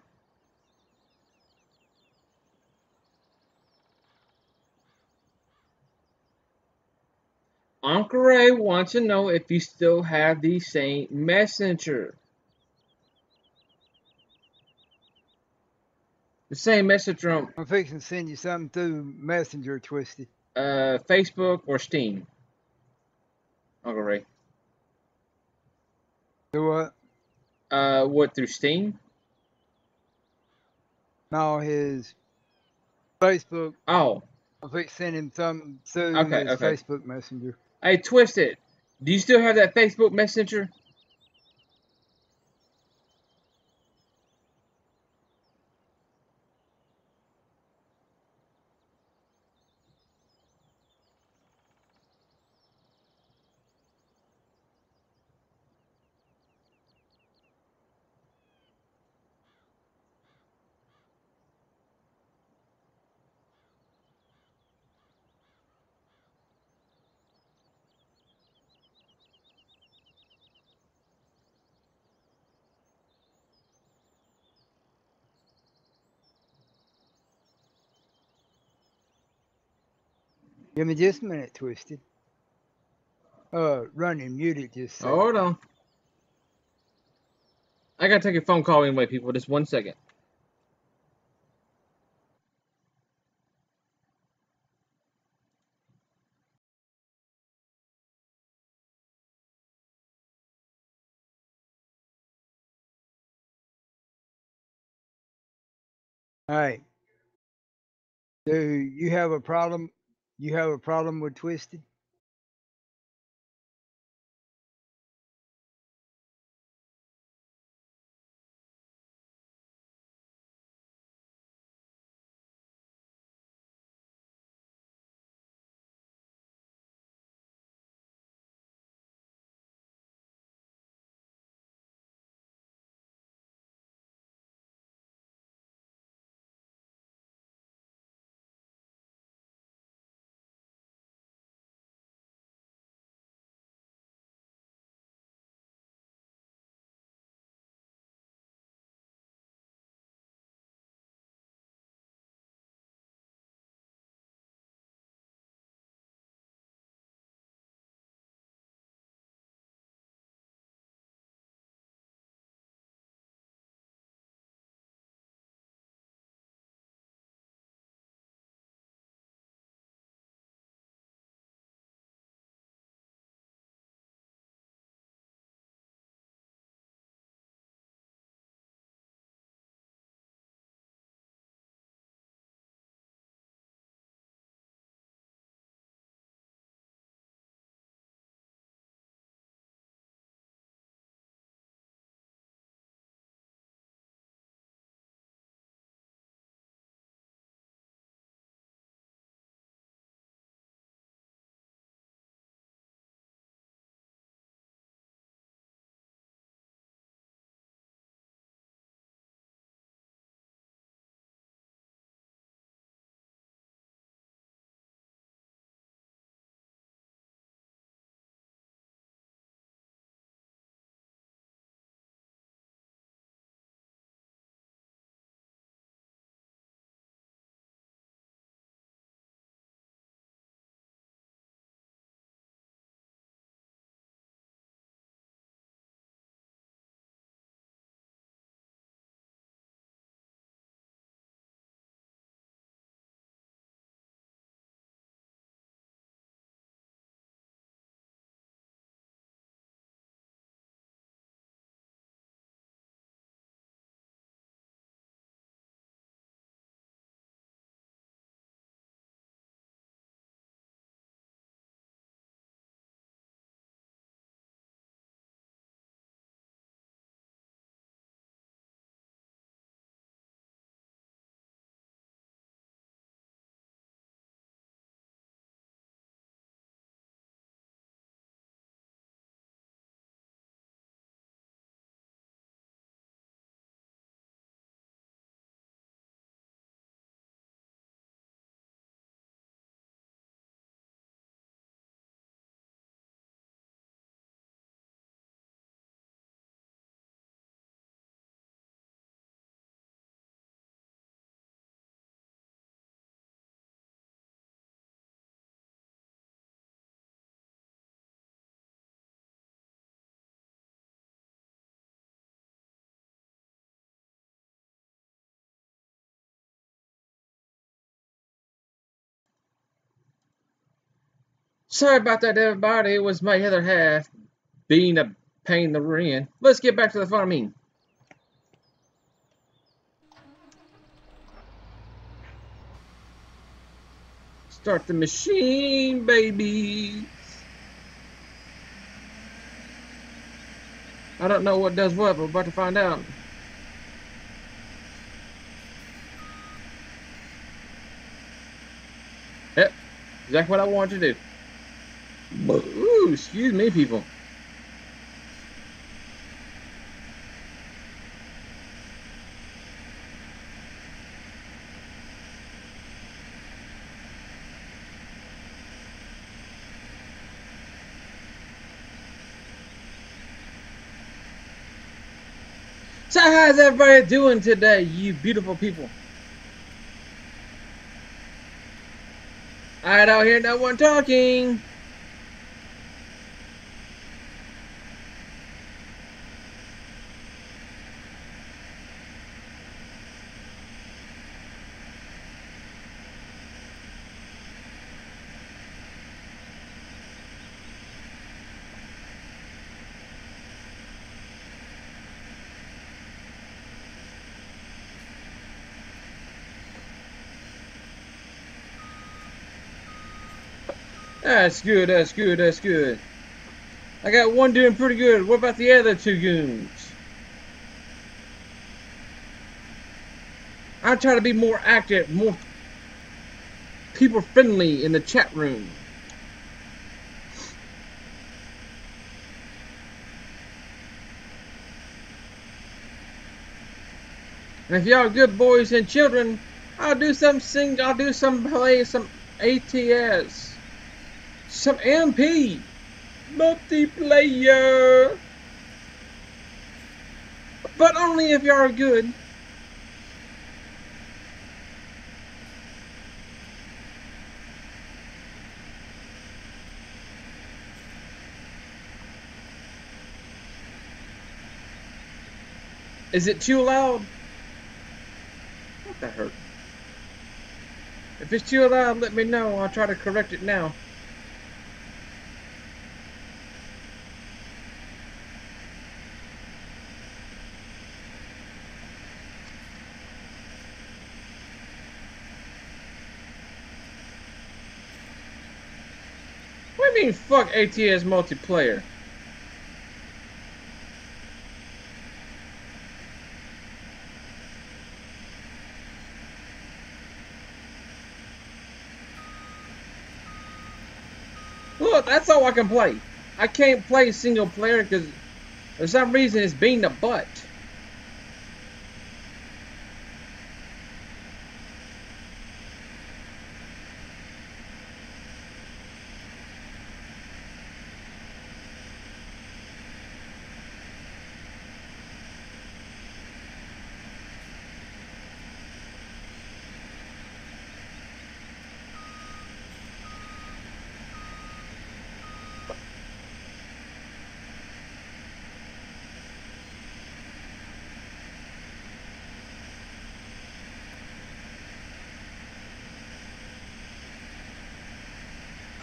Uncle Ray wants to know if you still have the same messenger. The same messenger on I'm fixing to send you something through Messenger, Twisted. Facebook or Steam. Uncle Ray. Do what? What, through Steam? No, his Facebook. Oh. I'm fixing to send him something through Okay, his okay. Facebook Messenger. Hey, Twisted, do you still have that Facebook Messenger? Give me just a minute, Twisted. Running muted just a second. Hold on. I gotta take a phone call anyway, people. Just 1 second. All right. Do you have a problem? You have a problem with Twisted? Sorry about that, everybody. It was my other half being a pain in the rear end. Let's get back to the farming. Start the machine, baby. I don't know what does what, but we're about to find out. Yep, exactly what I wanted to do. Ooh, excuse me, people. So how's everybody doing today, you beautiful people? I don't hear no one talking. That's good, that's good, that's good. I got one doing pretty good. What about the other two goons? I try to be more active, more people friendly in the chat room. And if y'all good boys and children, I'll do some sing, I'll do some play, some ATS, some MP, multiplayer. But only if y'all are good. Is it too loud? What that hurt? If it's too loud, let me know. I'll try to correct it now. What do you mean, fuck ATS multiplayer? Look, that's all I can play. I can't play single player because for some reason it's being a butt.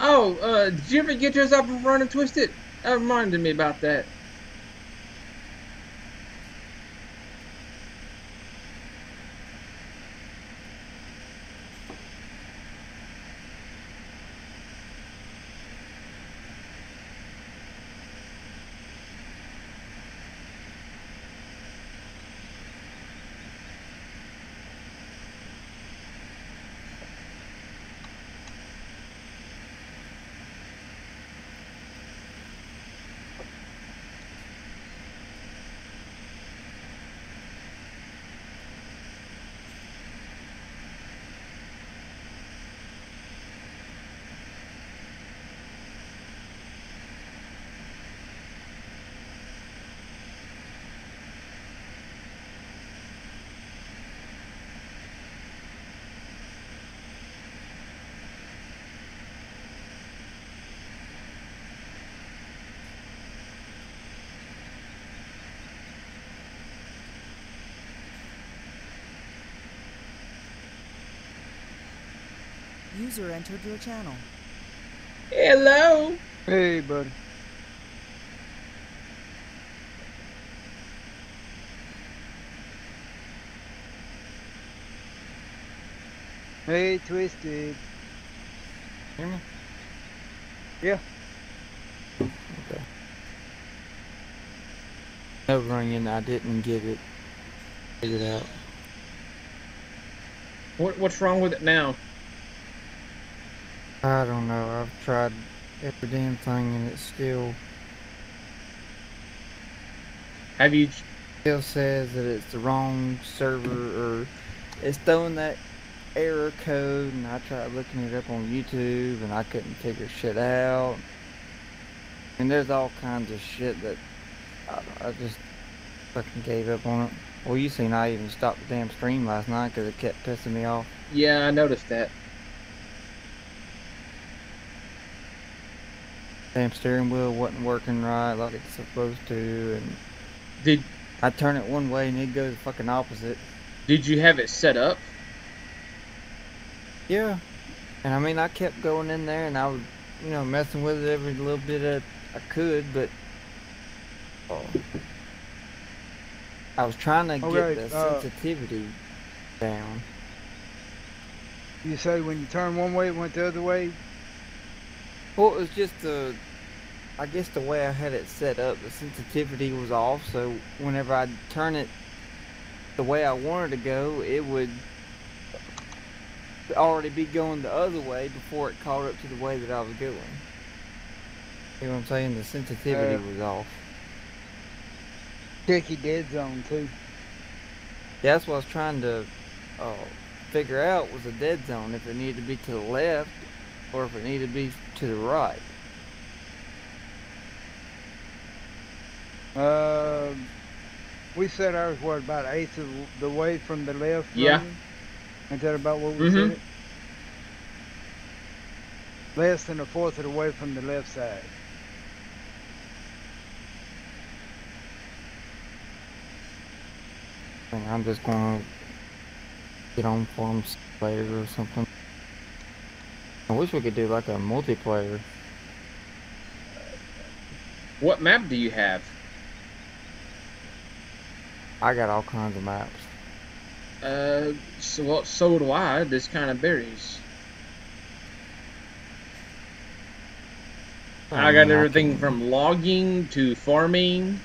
Oh, did you ever get yourself running twisted? That reminded me about that. User entered your channel. Hello. Hey, buddy. Hey, Twisted. Hear me? Yeah. Okay. No ringing. I didn't get it figured out. What's wrong with it now? I don't know. I've tried every damn thing and it still Have you? says that it's the wrong server, or it's throwing that error code, and I tried looking it up on YouTube and I couldn't figure shit out. And there's all kinds of shit that I just fucking gave up on it. Well, you seen I even stopped the damn stream last night because it kept pissing me off. Yeah, I noticed that. Damn steering wheel wasn't working right like it's supposed to, and Did I turn it one way and it goes fucking opposite. you have it set up? Yeah. And I mean, I kept going in there and I was, you know, messing with it every little bit that I could, but I was trying to Okay, get the sensitivity down. You say when you turn one way, it went the other way? Well, it was just I guess the way I had it set up, the sensitivity was off, so whenever I'd turn it the way I wanted to go, it would already be going the other way before it caught up to the way that I was going. You know what I'm saying? The sensitivity was off. Check your dead zone, too. Yeah, that's what I was trying to figure out, was a dead zone, if it needed to be to the left or if it needed to be to the right. We set ours, what, about 1/8 of the way from the left? Yeah. Running? Ain't that about what we set it? Less than 1/4 of the way from the left side. I think I'm just gonna get on forums later or something. I wish we could do like a multiplayer. What map do you have? I got all kinds of maps. So do I. This kind of varies. I got everything from logging to farming.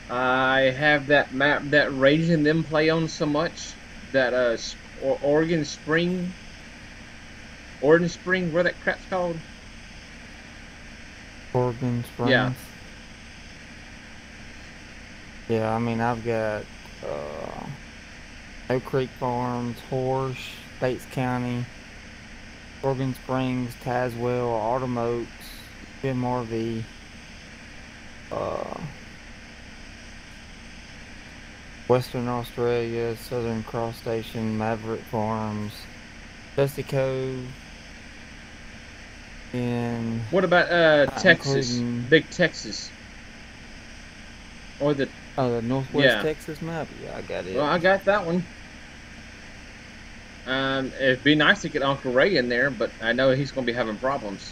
I have that map that Rage and them play on so much. That Oregon Spring, where that crap's called. Oregon Springs. Yeah. Yeah, I mean, I've got Oak Creek Farms, Horse, Bates County, Oregon Springs, Tazewell, Autumn Oaks, MRV, Western Australia, Southern Cross Station, Maverick Farms, Dusty Cove, and What about Texas? including- Big Texas. Or the the Northwest Yeah. Texas map. Yeah, I got it. Well, I got that one. It'd be nice to get Uncle Ray in there, but I know he's going to be having problems.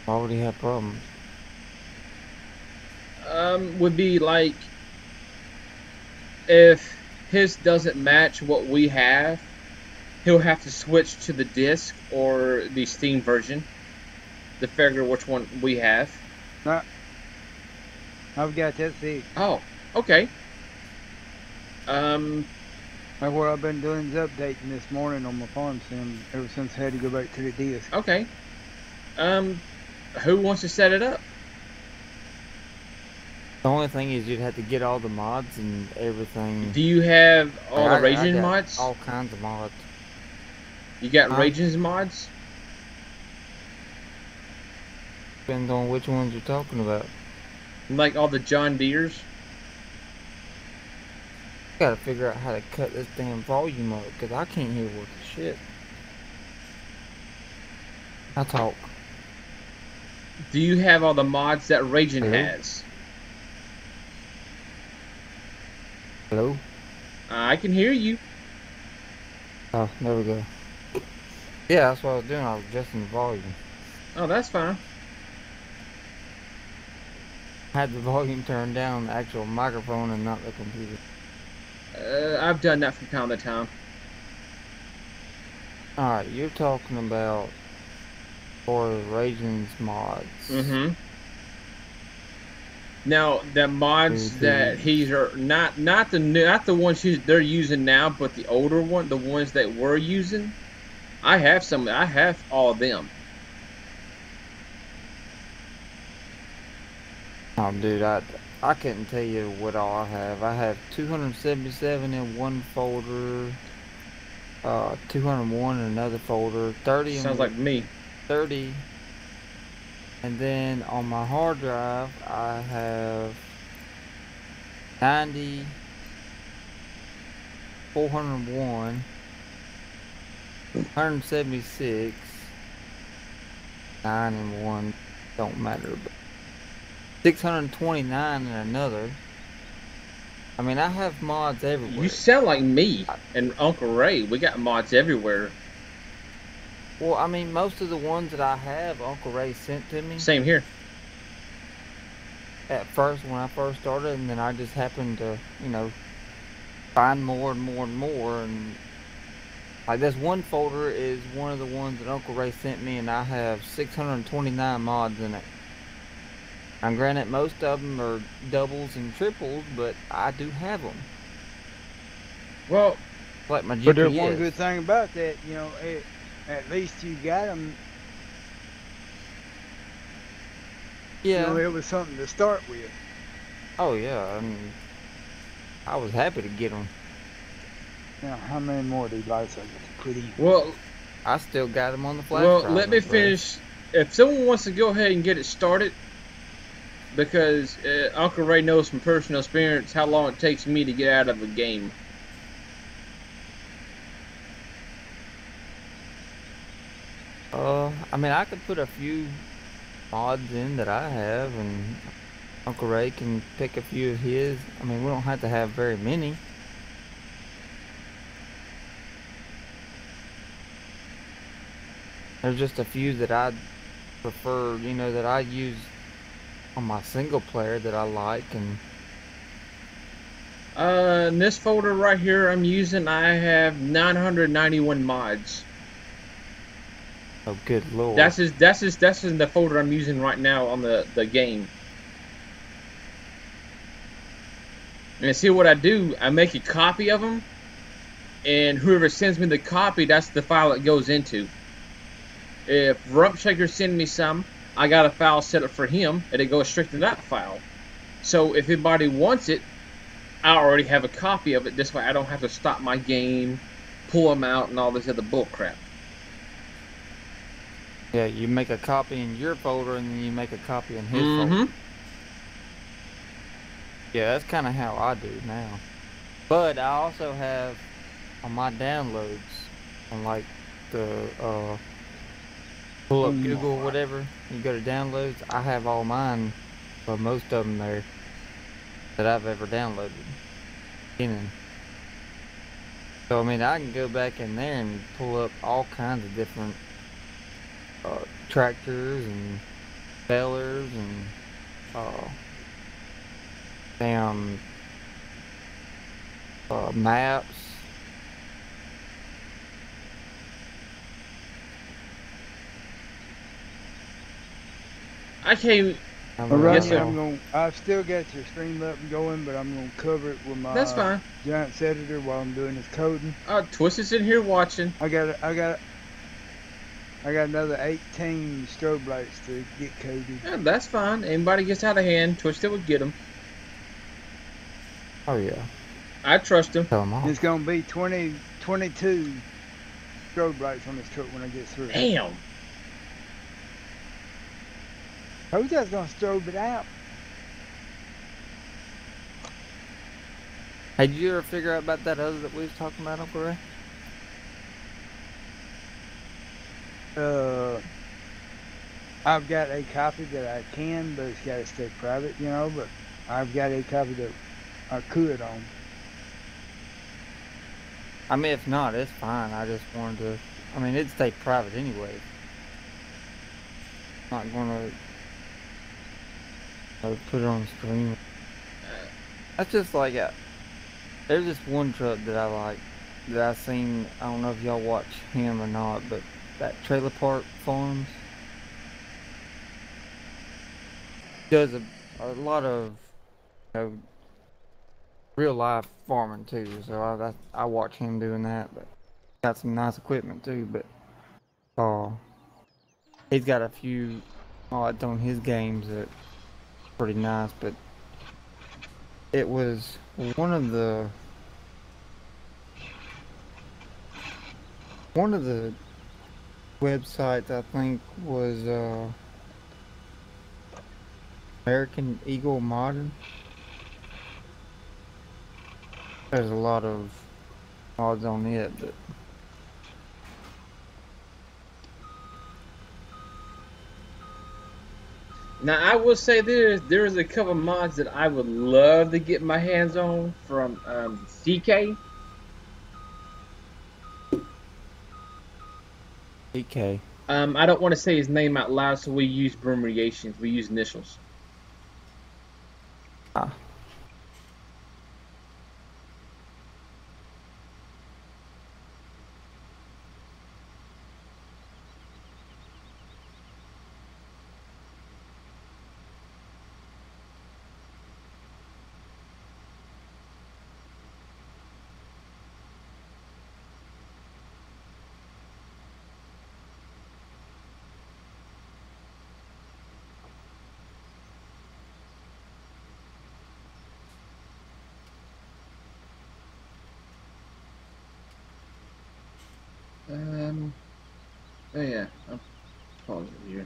Why would he have problems? Would be like if his doesn't match what we have, he'll have to switch to the disc or the Steam version to figure which one we have. I've got that fixed. Oh, okay. That's what I've been doing is updating this morning on my farm sim ever since I had to go back to the disc. Okay. Who wants to set it up? The only thing is you'd have to get all the mods and everything. Do you have all the I Raging got mods? all kinds of mods. You got Raging mods? Depends on which ones you're talking about. Like all the John Deeres? Gotta figure out how to cut this damn volume up, because I can't hear worth the shit. I talk. Do you have all the mods that Raging Hello? has? Hello? I can hear you. Oh, there we go. Yeah, that's what I was doing. I was adjusting the volume. Oh, that's fine. I had the volume turned down on the actual microphone and not the computer. I've done that from time to time. Alright, you're talking about for Raging's mods. Mm-hmm. Now the mods that he's not the ones they're using now, but the older one, the ones that we're using. I have all of them. Oh, dude, I couldn't tell you what all I have. I have 277 in one folder, 201 in another folder, 30 Sounds like me. 30. And then on my hard drive, I have 90, 401, 176, 9 and 1, don't matter, but 629 in another. I mean, I have mods everywhere. You sound like me and Uncle Ray. We got mods everywhere. Well, I mean, most of the ones that I have, Uncle Ray sent to me. Same here. At first, when I first started, and then I just happened to, you know, find more and more and more. And like this one folder is one of the ones that Uncle Ray sent me, and I have 629 mods in it. And granted, most of them are doubles and triples, but I do have them. Well, like my GPS. But there's one good thing about that, you know, at least you got them. Yeah. You know, it was something to start with. Oh yeah, I mean, I was happy to get them. Now, how many more of these lights I get to put in? Well, I still got them on the flash well, drive, let me finish. If someone wants to go ahead and get it started, because Uncle Ray knows from personal experience how long it takes me to get out of a game. I mean, I could put a few mods in that I have, and Uncle Ray can pick a few of his. I mean, we don't have to have very many. There's just a few that I prefer, you know, that I use on my single player that I like. And in this folder right here I'm using, I have 991 mods. Oh, good lord. That's in the folder I'm using right now on the game. And see what I do, I make a copy of them, and whoever sends me the copy, that's the file it goes into. If Rump Shaker sends me some, I got a file set up for him, and it goes straight to that file. So if anybody wants it, I already have a copy of it. This way I don't have to stop my game, pull them out, and all this other bull crap. Yeah, you make a copy in your folder, and then you make a copy in his folder. Yeah, that's kind of how I do now. But I also have on my downloads, on like the pull up Google or whatever, you go to downloads, I have all mine, or most of them there, that I've ever downloaded. So I mean, I can go back in there and pull up all kinds of different tractors and balers and damn maps. I can't. Yes, sir. I've still got your stream up and going, but I'm gonna cover it with my That's fine. Giants editor while I'm doing this coding. Twisted's in here watching. I got another 18 strobe lights to get coded. Yeah, that's fine. Anybody gets out of hand, Twisted would get them. Oh yeah. I trust him. It's gonna be 22 strobe lights on this truck when I get through. Damn. Who's just gonna strobe it out? Hey, did you ever figure out about that other that we was talking about, Uncle Ray? I've got a copy that I can, but it's gotta stay private, you know, but I've got a copy that I could on. I mean, if not, it's fine. I just wanted to. I mean, it'd stay private anyway. Not gonna put it on the screen. That's just like there's this one truck that I like that I seen. I don't know if y'all watch him or not, but that Trailer Park Farms does a lot of real life farming too. So I watch him doing that. But got some nice equipment too. But he's got a few mods on his games that pretty nice. But it was one of the websites, I think, was American Eagle Modding. There's a lot of mods on it, but Now I will say there's a couple mods that I would love to get my hands on from CK. DK. I don't want to say his name out loud, so we use abbreviations. We use initials. Ah. Oh yeah, I'll pause it here.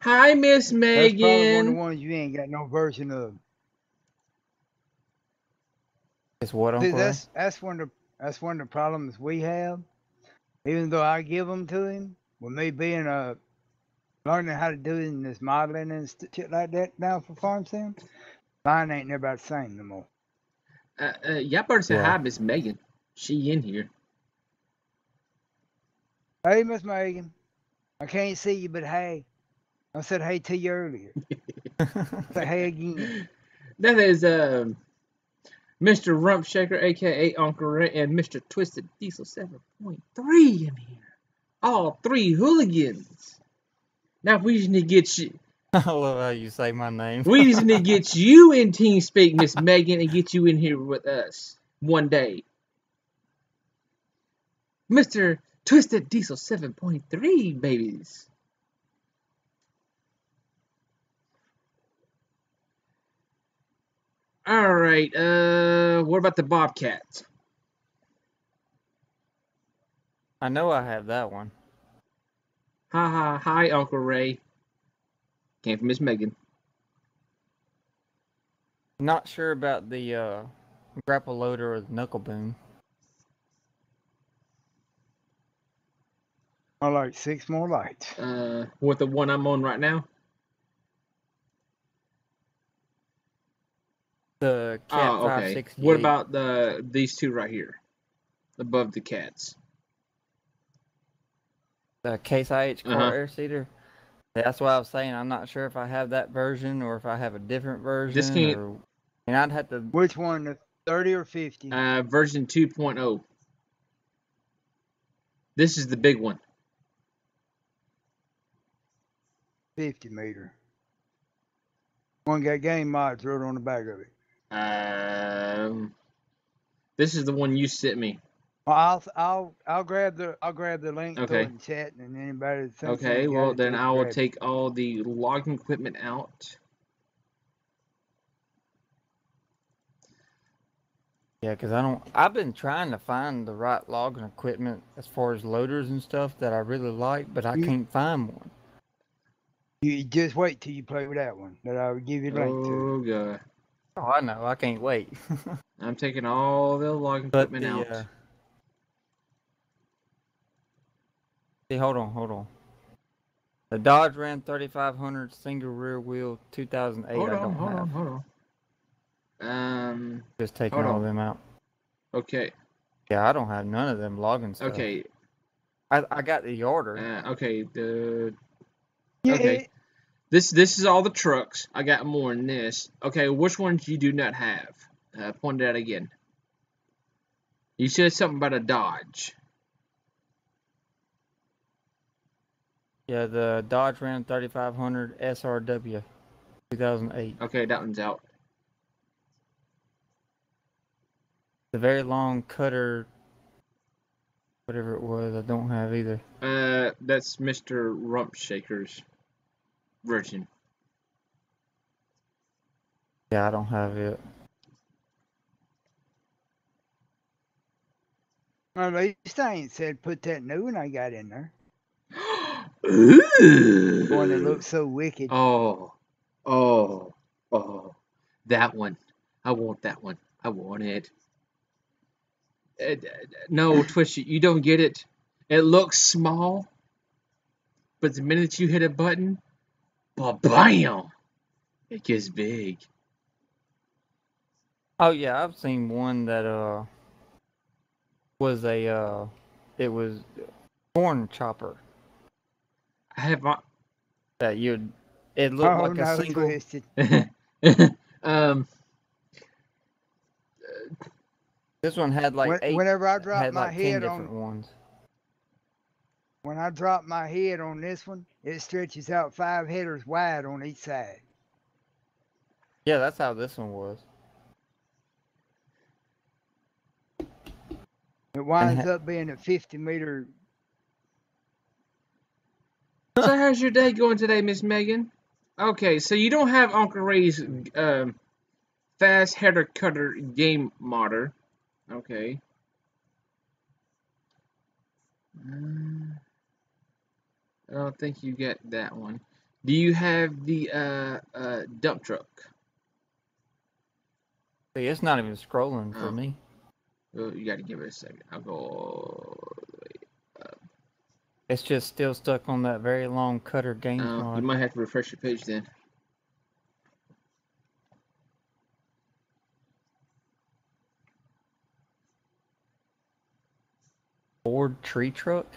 Hi, Miss That's probably one of the Megan. ones you ain't got no version of. It's what, See, Uncle Ray? that's one of the problems we have. Even though I give them to him, with me being learning how to do it in this modeling and shit like that now for farm sim, mine ain't never about the same no more. Y'all better say Yeah. hi, Miss Megan. She in here. Hey, Miss Megan, I can't see you, but hey, I said hey to you earlier. Say hey again. That is Mr. Rump Shaker, aka Uncle Ray, and Mr. Twisted Diesel 7.3 in here. All three hooligans. Now we just need to get you. I love how you say my name. We just need to get you in TeamSpeak, Miss Megan, and get you in here with us one day. Mr. Twisted Diesel 7.3, babies. Alright, what about the Bobcats? I know I have that one. Hi, Uncle Ray. Came from Miss Megan. Not sure about the grapple loader or the knuckle boom. I like 6 more lights. With the one I'm on right now? The Cat Oh, okay. 568. What about these two right here? Above the cats. The Case IH car air seater? That's what I was saying. I'm not sure if I have that version or if I have a different version. This can't... And I'd have to... Which one, the 30 or 50? Version 2.0. This is the big one. 50 meter. One got game mods wrote on the back of it. This is the one you sent me. Well, I'll grab the link, Okay. throw it in chat, and anybody that thinks Okay, well then I will grab it. take all the logging equipment out. Yeah, because I've been trying to find the right logging equipment as far as loaders and stuff that I really like, but I can't find one. You just wait till you play with that one that I will give you a link to. Oh god. Oh, I know. I can't wait. I'm taking all the logging equipment out. See, hold on. The Dodge Ram 3500 single rear wheel 2008. Hold I don't have. on. Just taking all of them out. Okay. Yeah, I don't have none of them logging stuff. Okay. I got the yarder. Okay. Okay. This is all the trucks. I got more than this. Okay, which ones you do not have? Point it out again. You said something about a Dodge. Yeah, the Dodge Ram 3500 SRW 2008. Okay, that one's out. The very long cutter, whatever it was, I don't have either. That's Mr. Rump Shaker's version. Yeah, I don't have it. Well, at least I ain't said put that new one I got in there. Ooh. One that looks so wicked. Oh. That one. I want that one. I want it. No, Twitch, you don't get it. It looks small, but the minute you hit a button, ba-bam, it gets big. Oh yeah, I've seen one that was a it was corn chopper. I have my... That it looked like a single. Twisted. This one had like whenever I drop my like head 10 different ones. When I drop my head on this one, it stretches out 5 headers wide on each side. Yeah, that's how this one was. It winds up being a 50 meter. So how's your day going today, Miss Megan? Okay, so you don't have Uncle Ray's fast header cutter game modder. Okay. I don't think you get that one. Do you have the dump truck? See, it's not even scrolling for me. Well, you got to give it a second. I'll go all the way up. It's just still stuck on that very long Cutter Games mod. You might have to refresh your page then. Ford tree truck?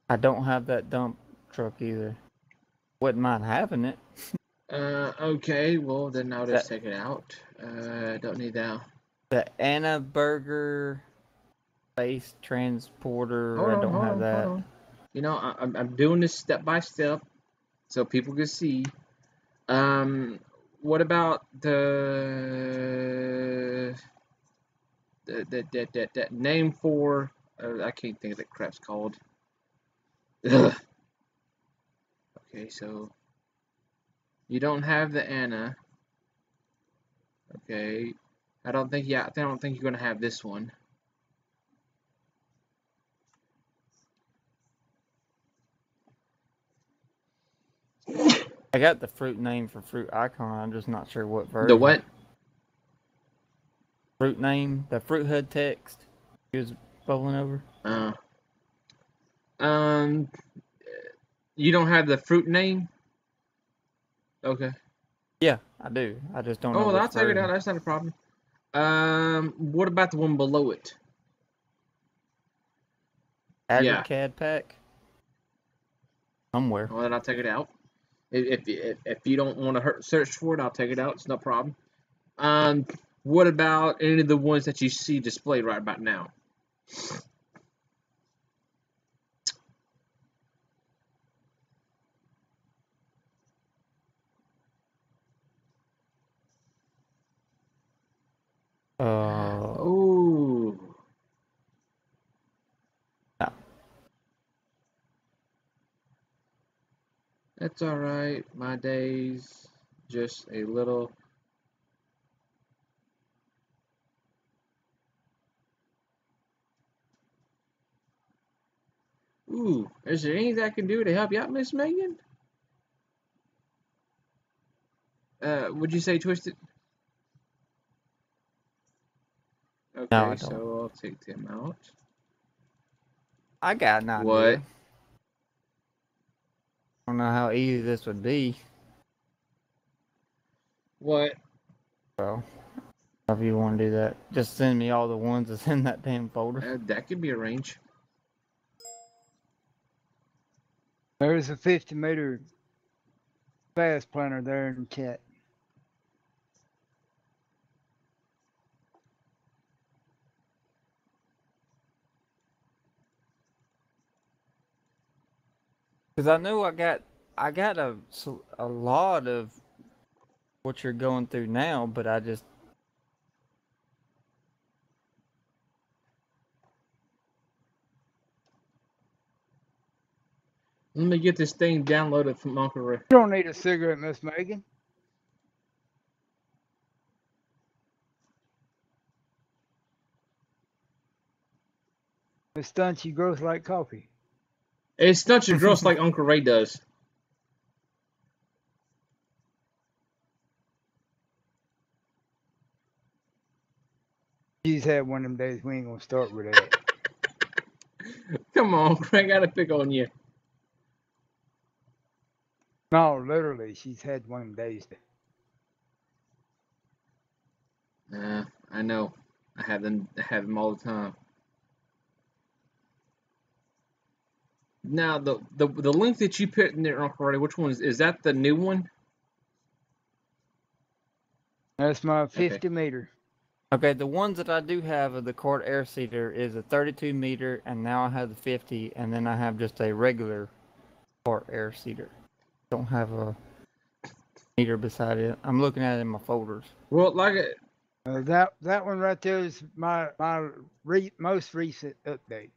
I don't have that dump truck either. Wouldn't mind having it. Okay, well then I'll just take it out. Don't need that. The Anna Burger Space Transporter. I don't have that. Hold on. You know, I'm doing this step by step so people can see. What about that name for? I can't think of that crap's called. Ugh. Okay, so you don't have the Anna. Okay, I don't think you're gonna have this one. I got the fruit name for fruit icon. I'm just not sure what version. The what? Fruit name, the fruit HUD text. He was bubbling over. You don't have the fruit name? Okay. Yeah, I do. I just don't know. Oh, I'll take it out. That's not a problem. What about the one below it? AgriCAD pack? Somewhere. Well, then I'll take it out. If you don't want to search for it, I'll take it out. It's no problem. What about any of the ones that you see displayed right about now? Ooh. No. That's all right. My day's just a little. Ooh, is there anything I can do to help you out, Miss Megan? Would you say Twisted? Okay, No, I don't. so I'll take them out. I got an idea. What? I don't know how easy this would be. What? Well, if you want to do that, just send me all the ones that's in that damn folder. That could be arranged. There's a 50-meter fast planter there in the chat. Because I know I got a lot of what you're going through now, but I just. Let me get this thing downloaded from Uncle Ray. You don't need a cigarette, Miss Megan. It stunts your growth like coffee. It stunts your growth like Uncle Ray does. She's had one of them days. We ain't gonna start with that. Come on, Craig, I gotta pick on you. No, literally, she's had one of them days. I know. I have them all the time. Now, the link that you put in there, Uncle Ray, which one is that? The new one? That's my 50-meter. Okay, the ones that I do have of the quart air seeder is a 32 meter, and now I have the 50, and then I have just a regular quart air seeder. Don't have a meter beside it. I'm looking at it in my folders. Well, like that one right there is my most recent update.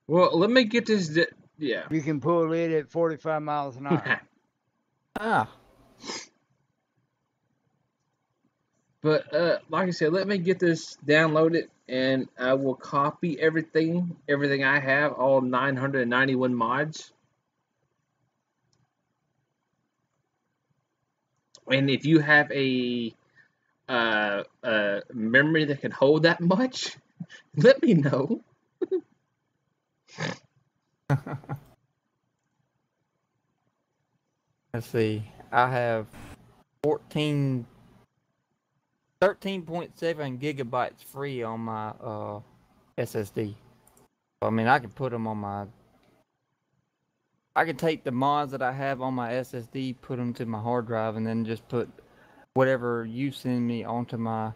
Well, let me get this. Yeah. You can pull it at 45 miles an hour. Ah. But like I said, let me get this downloaded and I will copy everything I have, all 991 mods. And if you have a memory that can hold that much, let me know. Let's see. I have 13.7 gigabytes free on my SSD. I mean, I can put them on my. I can take the mods that I have on my SSD, put them to my hard drive, and then just put whatever you send me onto my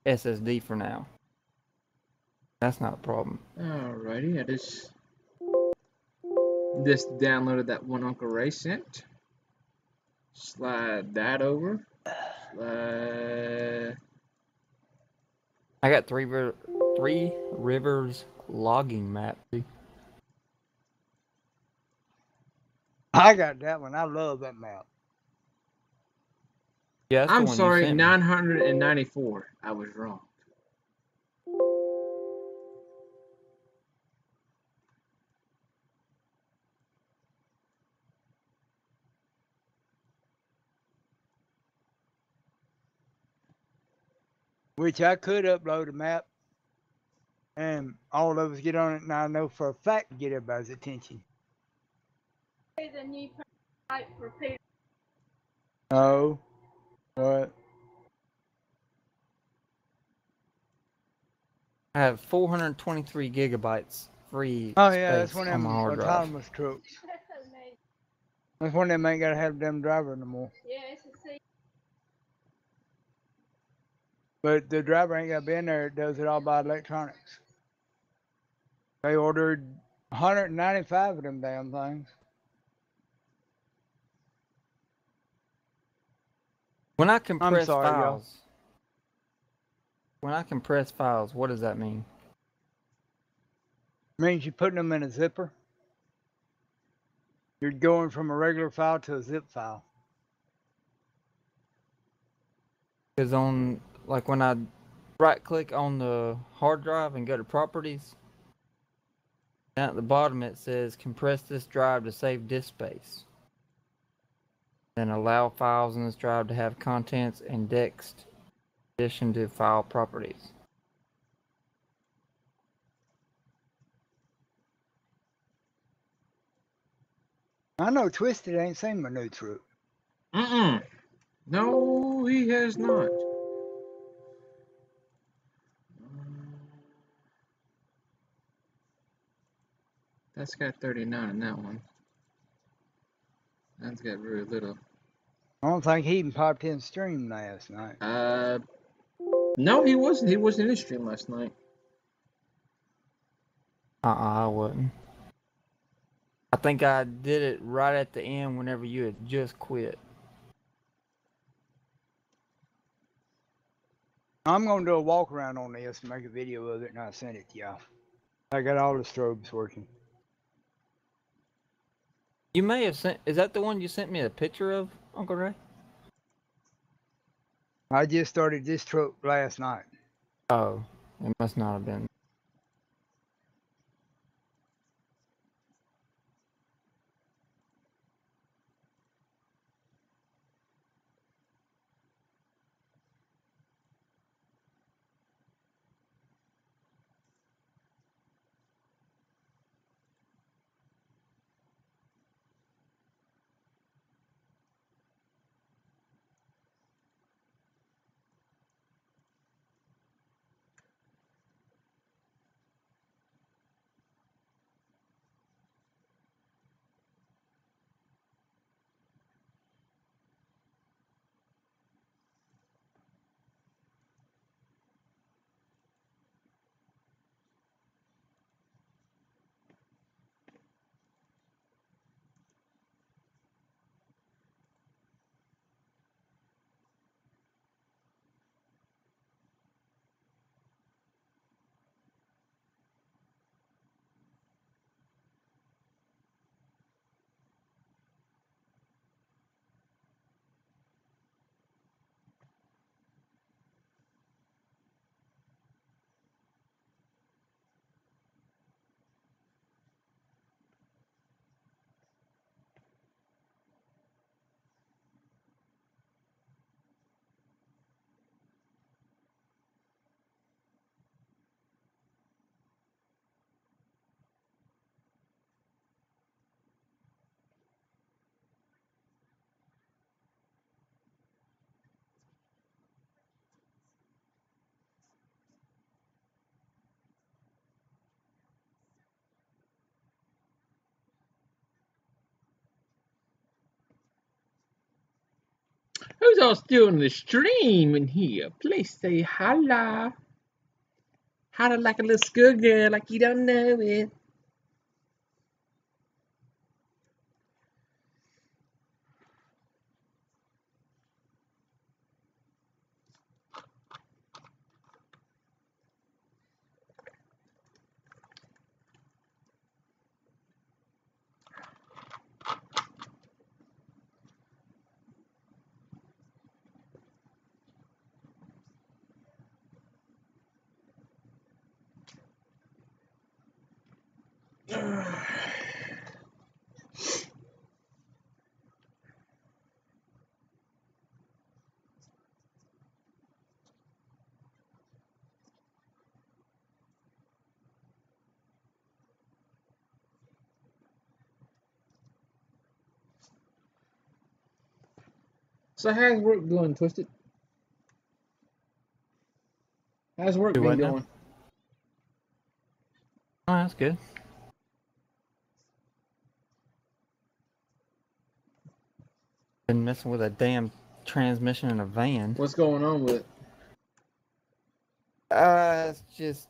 SSD for now. That's not a problem. Alrighty, I just downloaded that one Uncle Ray sent. Slide that over. Slide. I got three rivers logging map. I got that one. I love that map. Yeah, that's the I'm one sorry, you sent me. 994. I was wrong. Which I could upload a map and all of us get on it, and I know for a fact to get everybody's attention. Oh, what? I have 423 gigabytes free Oh yeah, that's space one of on them my hard drive. autonomous trucks. That's one of them ain't gotta have them driver no more. But the driver ain't gotta be in there. It does it all by electronics. They ordered 195 of them damn things. When I compress sorry, y'all. files, what does that mean? Means you're putting them in a zipper. You're going from a regular file to a zip file. Because on, like when I right click on the hard drive and go to properties, down at the bottom it says compress this drive to save disk space. Then allow files in this drive to have contents indexed in addition to file properties. I know Twisted ain't seen my new truck. No, he has not. That's got 39 in that one. That's got very little. I don't think he even popped in stream last night. No, he wasn't. He wasn't in the stream last night. I wouldn't. I think I did it right at the end whenever you had just quit. I'm gonna do a walk around on this and make a video of it, and I'll send it to y'all. I got all the strobes working. You may have sent. Is that the one you sent me a picture of, Uncle Ray? I just started this truck last night. Oh, it must not have been. Who's all still in the stream in here? Please say holla. Holla like a little schoolgirl, like you don't know it. So how's work going, Twisted? How's work Do been what now? going? Oh, that's good. Been messing with a damn transmission in a van. What's going on with it? It's just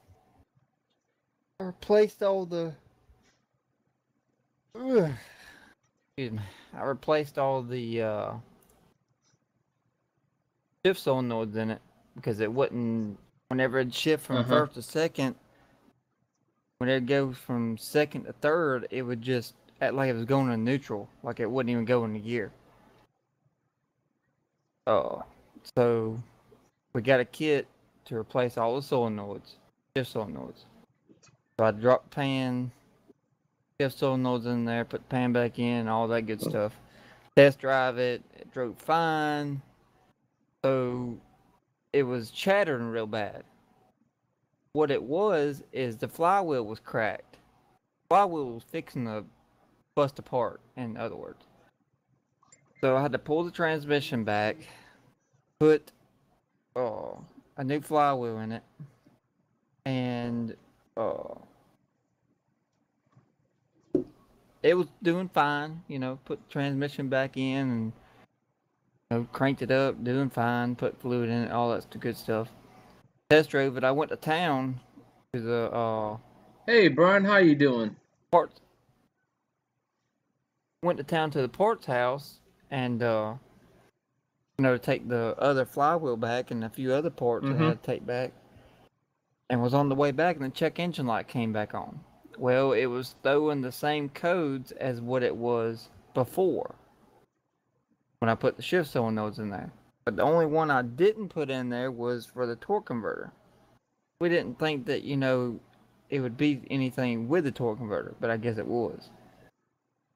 I replaced all the. Excuse me. I replaced all the shift solenoids in it because it wouldn't. Whenever it shift from first to second, when it goes from second to third, it would just act like it was going in neutral, like it wouldn't even go into gear. So we got a kit to replace all the solenoids, shift solenoids. So I dropped the pan, shift solenoids in there, put the pan back in, all that good stuff. Test drive it, it drove fine. So it was chattering real bad. What it was is the flywheel was cracked. Flywheel was fixing to bust apart, in other words. So I had to pull the transmission back, put a new flywheel in it, and it was doing fine. You know, put the transmission back in and cranked it up, doing fine. Put fluid in it, all that good stuff. Test drove it. I went to town to the Hey Brian, how you doing? parts. Went to town to the parts house and take the other flywheel back and a few other parts I had to take back. And was on the way back, and the check engine light came back on. Well, it was throwing the same codes as what it was before when I put the shift solenoids in there. But the only one I didn't put in there was for the torque converter. We didn't think that, it would be anything with the torque converter, but I guess it was.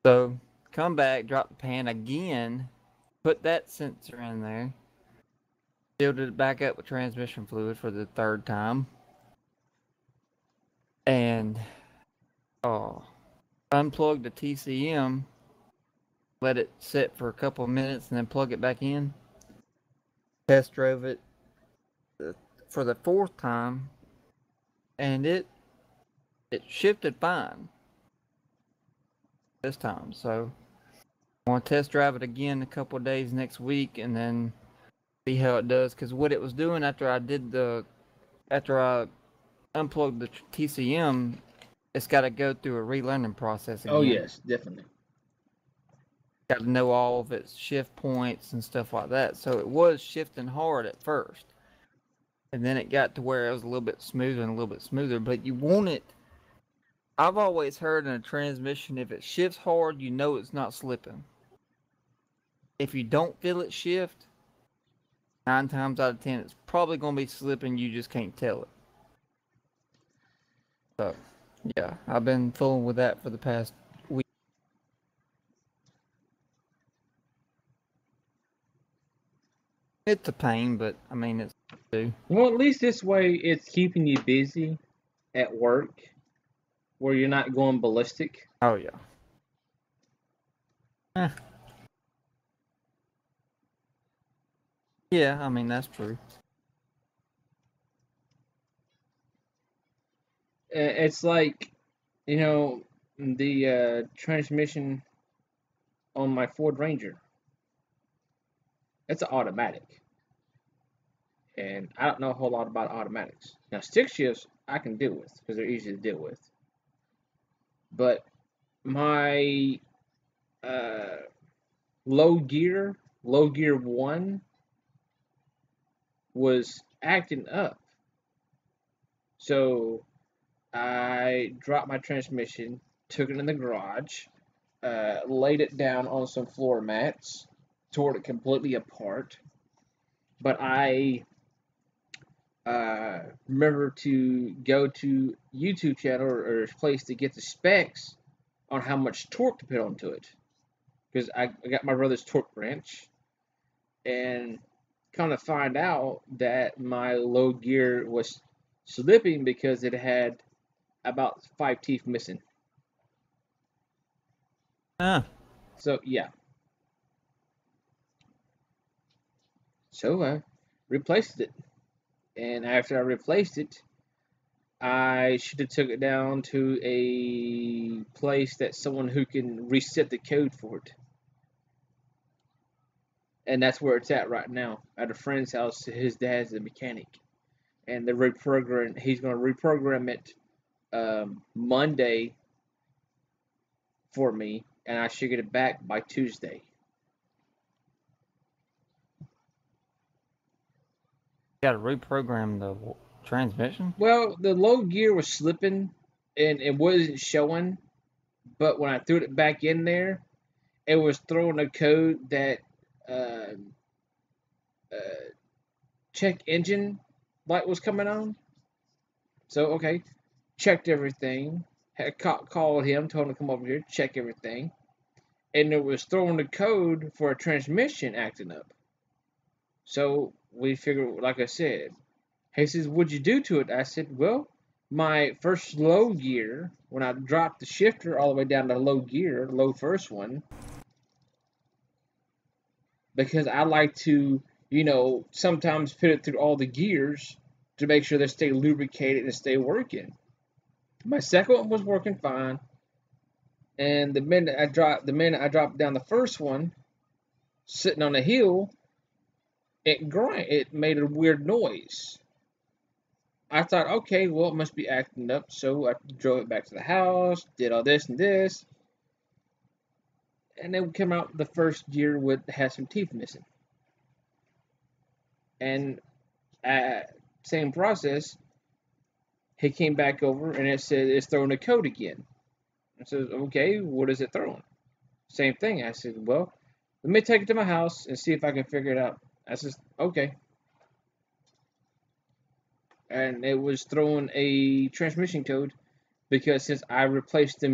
So, come back, drop the pan again, put that sensor in there, filled it back up with transmission fluid for the third time, and unplug the TCM, let it sit for a couple of minutes, and then plug it back in. Test drove it for the fourth time, and it shifted fine this time. So I want to test drive it again a couple of days next week, and then see how it does. Because what it was doing after I unplugged the TCM, it's got to go through a relearning process again. Oh yes, definitely. Got to know all of its shift points and stuff like that. So it was shifting hard at first, and then it got to where it was a little bit smoother and a little bit smoother. But you want it. I've always heard in a transmission, if it shifts hard, you know it's not slipping. If you don't feel it shift, 9 times out of 10, it's probably going to be slipping. You just can't tell it. So, yeah, I've been fooling with that for the past week. It's a pain, but I mean, it's too. Well, at least this way it's keeping you busy at work, where you're not going ballistic. Oh yeah. Yeah, I mean that's true. It's like, the transmission on my Ford Ranger. It's an automatic. And I don't know a whole lot about automatics. Now, stick shifts I can deal with because they're easy to deal with. But my low gear 1 was acting up. So I dropped my transmission, took it in the garage, laid it down on some floor mats, tore it completely apart. But I remember to go to YouTube channel or place to get the specs on how much torque to put onto it. Because I got my brother's torque wrench and kind of find out that my low gear was slipping because it had about 5 teeth missing. So yeah. So I replaced it. And after I replaced it, I should have took it down to a place that someone who can reset the code for it. And that's where it's at right now, at a friend's house. His dad's a mechanic, and he's going to reprogram it Monday for me, and I should get it back by Tuesday. You got to reprogram the transmission? Well, the low gear was slipping, and it wasn't showing, but when I threw it back in there, it was throwing a code that check engine light was coming on. So, okay, checked everything, had called him, told him to come over here, check everything, and it was throwing the code for a transmission acting up. So we figured, like I said, he says, what'd you do to it? I said, well, my first low gear, when I dropped the shifter all the way down to low gear, low first one, because I like to, sometimes put it through all the gears to make sure they stay lubricated and stay working. My second one was working fine, and the minute I dropped down the first one, sitting on the hill, it made a weird noise. I thought, okay, well, it must be acting up, so I drove it back to the house, did all this and this, and then came out the first gear had some teeth missing. And same process, he came back over and it said it's throwing a code again. I said, okay, what is it throwing? Same thing. I said, well, let me take it to my house and see if I can figure it out. I said, okay. And it was throwing a transmission code because since I replaced the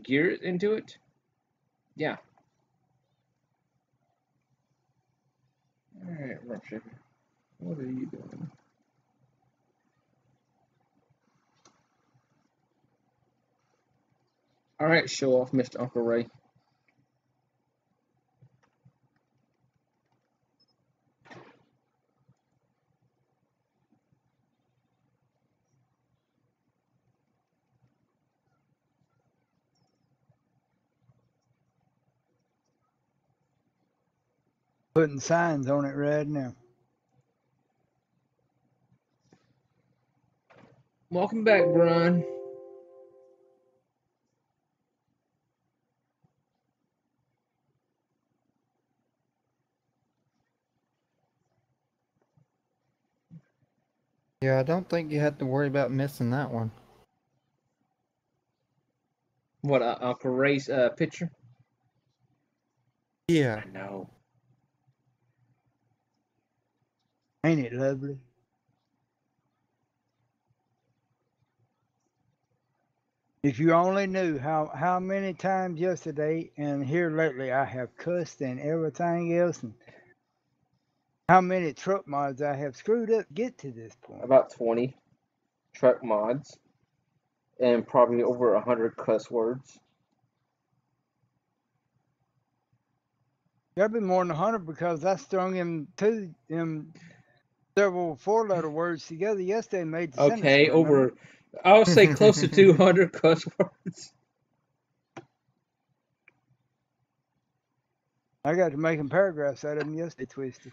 gears into it, yeah. All right, Rump, what are you doing? All right, show off, Mr. Uncle Ray. Putting signs on it right now. Welcome back, Brian. Yeah, I don't think you have to worry about missing that one. What, Uncle Ray's picture? Yeah. I know. Ain't it lovely? If you only knew how many times yesterday and here lately I have cussed and everything else, and how many truck mods I have screwed up to get to this point. About 20 truck mods and probably over 100 cuss words. Gotta be more than 100 because I strung them several 4-letter words together yesterday and made the sentence. Okay, I'll say close to 200 cuss words. I got to making paragraphs out of them yesterday, Twisted.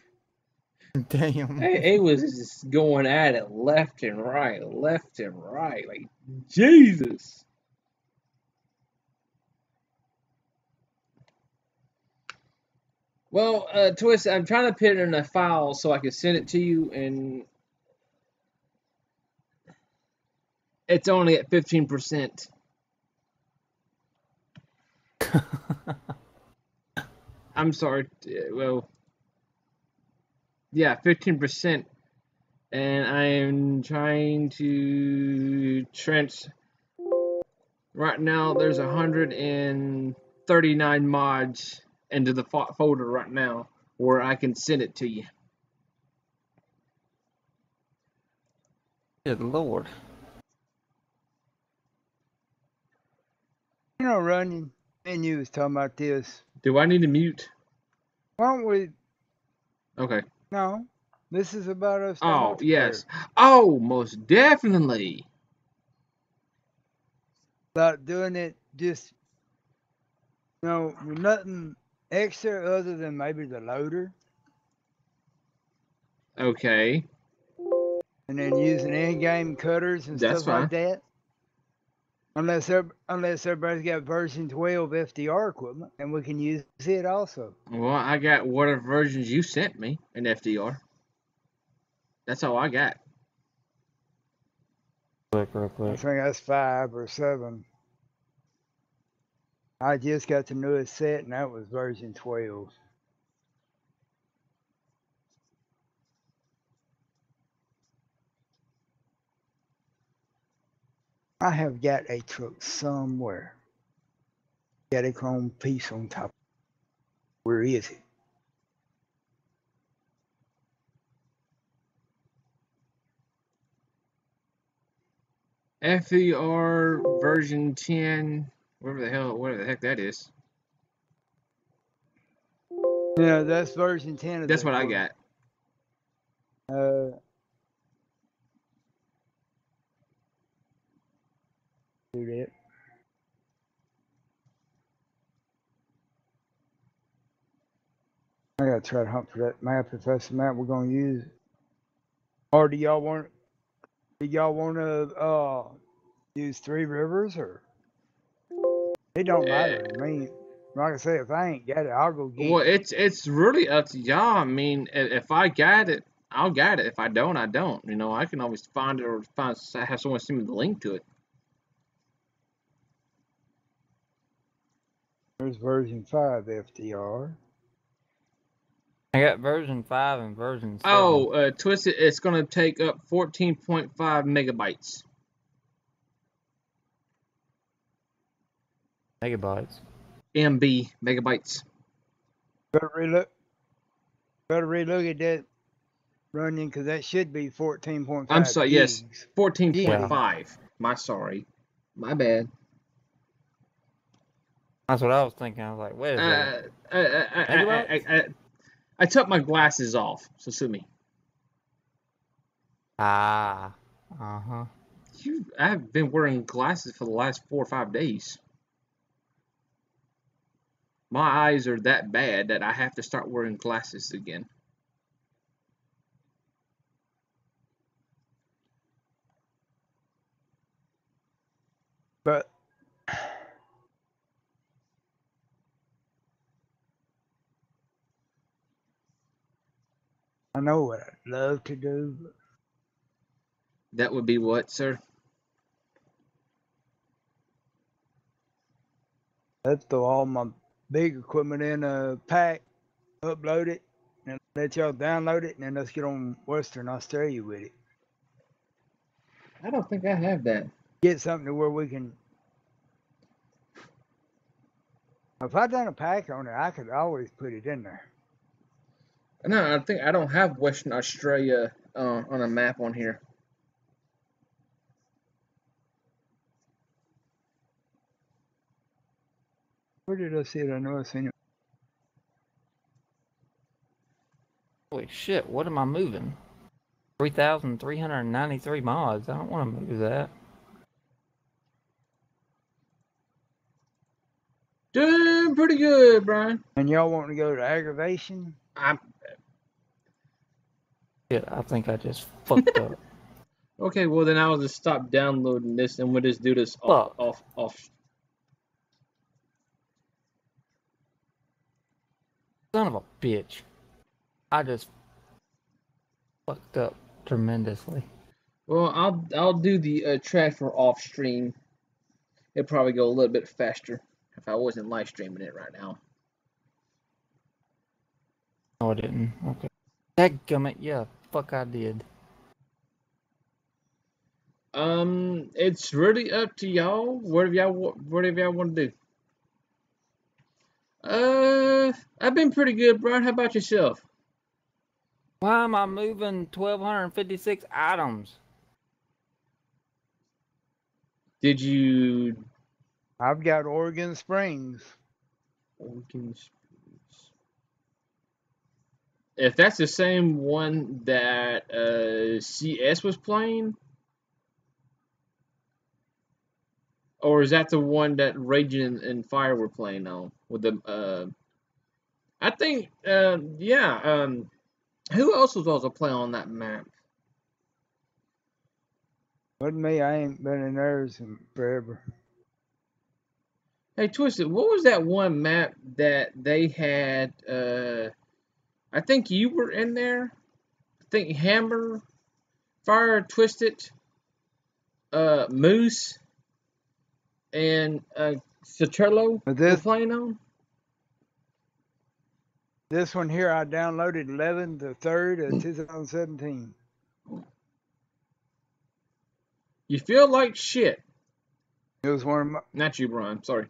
Damn. It was just going at it left and right. Like, Jesus. Well, Twist, I'm trying to put it in a file so I can send it to you, and it's only at 15%. I'm sorry. Well, yeah, 15%. And I am trying to right now, there's 139 mods into the folder right now where I can send it to you. Good Lord. You know, Runyon, and you was talking about this. Do I need to mute? Why don't we? Okay. No, this is about us. Oh, yes. Oh, most definitely. About doing it just, you know, with nothing extra other than maybe the loader. Okay. And then using in-game cutters and That's stuff like fine. that. Unless everybody's got version 12 FDR equipment, and we can use it also. Well, I got whatever versions you sent me in FDR. That's all I got. Real I quick. think that's 5 or 7. I just got the newest set, and that was version 12. I have got a truck somewhere. Got a chrome piece on top. Where is it? FDR version 10, whatever the heck that is. Yeah, that's version 10 of That's what I got. Do that. I gotta try to hunt for that map if that's the map we're gonna use. Or do y'all want to use Three Rivers, or it don't matter to me. Like I say, if I ain't got it, I'll go get Well, it. it's really up to y'all. I mean, if I got it, I'll get it. If I don't, I don't. You know, I can always find it or have someone send me the link to it. There's version 5 FDR. I got version 5 and version 7. Oh, Twisted, it's going to take up 14.5 megabytes. Megabytes. Megabytes. Better relook at that running, because that should be 14.5. I'm sorry, gigs. yes, 14.5. My bad. That's what I was thinking. I was like, wait a second. I took my glasses off, so sue me. Ah. Uh-huh. I have been wearing glasses for the last 4 or 5 days. My eyes are that bad that I have to start wearing glasses again. But I know what I'd love to do. That would be what, sir? Let's throw all my big equipment in a pack, upload it, and let y'all download it, and then let's get on Western Australia with it. I don't think I have that. Get something to where we can. If I done a pack on it, I could always put it in there. No, I think I don't have Western Australia on a map on here. Where did I see it? I know I seen it. Holy shit, what am I moving? 3,393 mods. I don't want to move that. been pretty good, Brian. And y'all want to go to aggravation? Shit, I think I just fucked up. Okay, well then I'll just stop downloading this and we'll just do this off. Son of a bitch. I just fucked up tremendously. Well, I'll do the transfer off stream. It'll probably go a little bit faster if I wasn't live streaming it right now. No, I didn't. Okay. Dadgummit, yeah, fuck I did. It's really up to y'all. Whatever y'all want to do. I've been pretty good, Brian. How about yourself? Why am I moving 1,256 items? Did you? I've got Oregon Springs. Oregon Springs. If that's the same one that CS was playing, or is that the one that Raging and Fire were playing on with the? I think yeah. Who else was also playing on that map? Wasn't me. I ain't been in theirs in forever. Hey, Twisted, what was that one map that they had? I think you were in there. I think Hammer, Fire, Twisted, Moose, and Citrello were playing on. This one here, I downloaded 11/3 of 2017. You feel like shit. It was one of my... Not you, Brian. Sorry.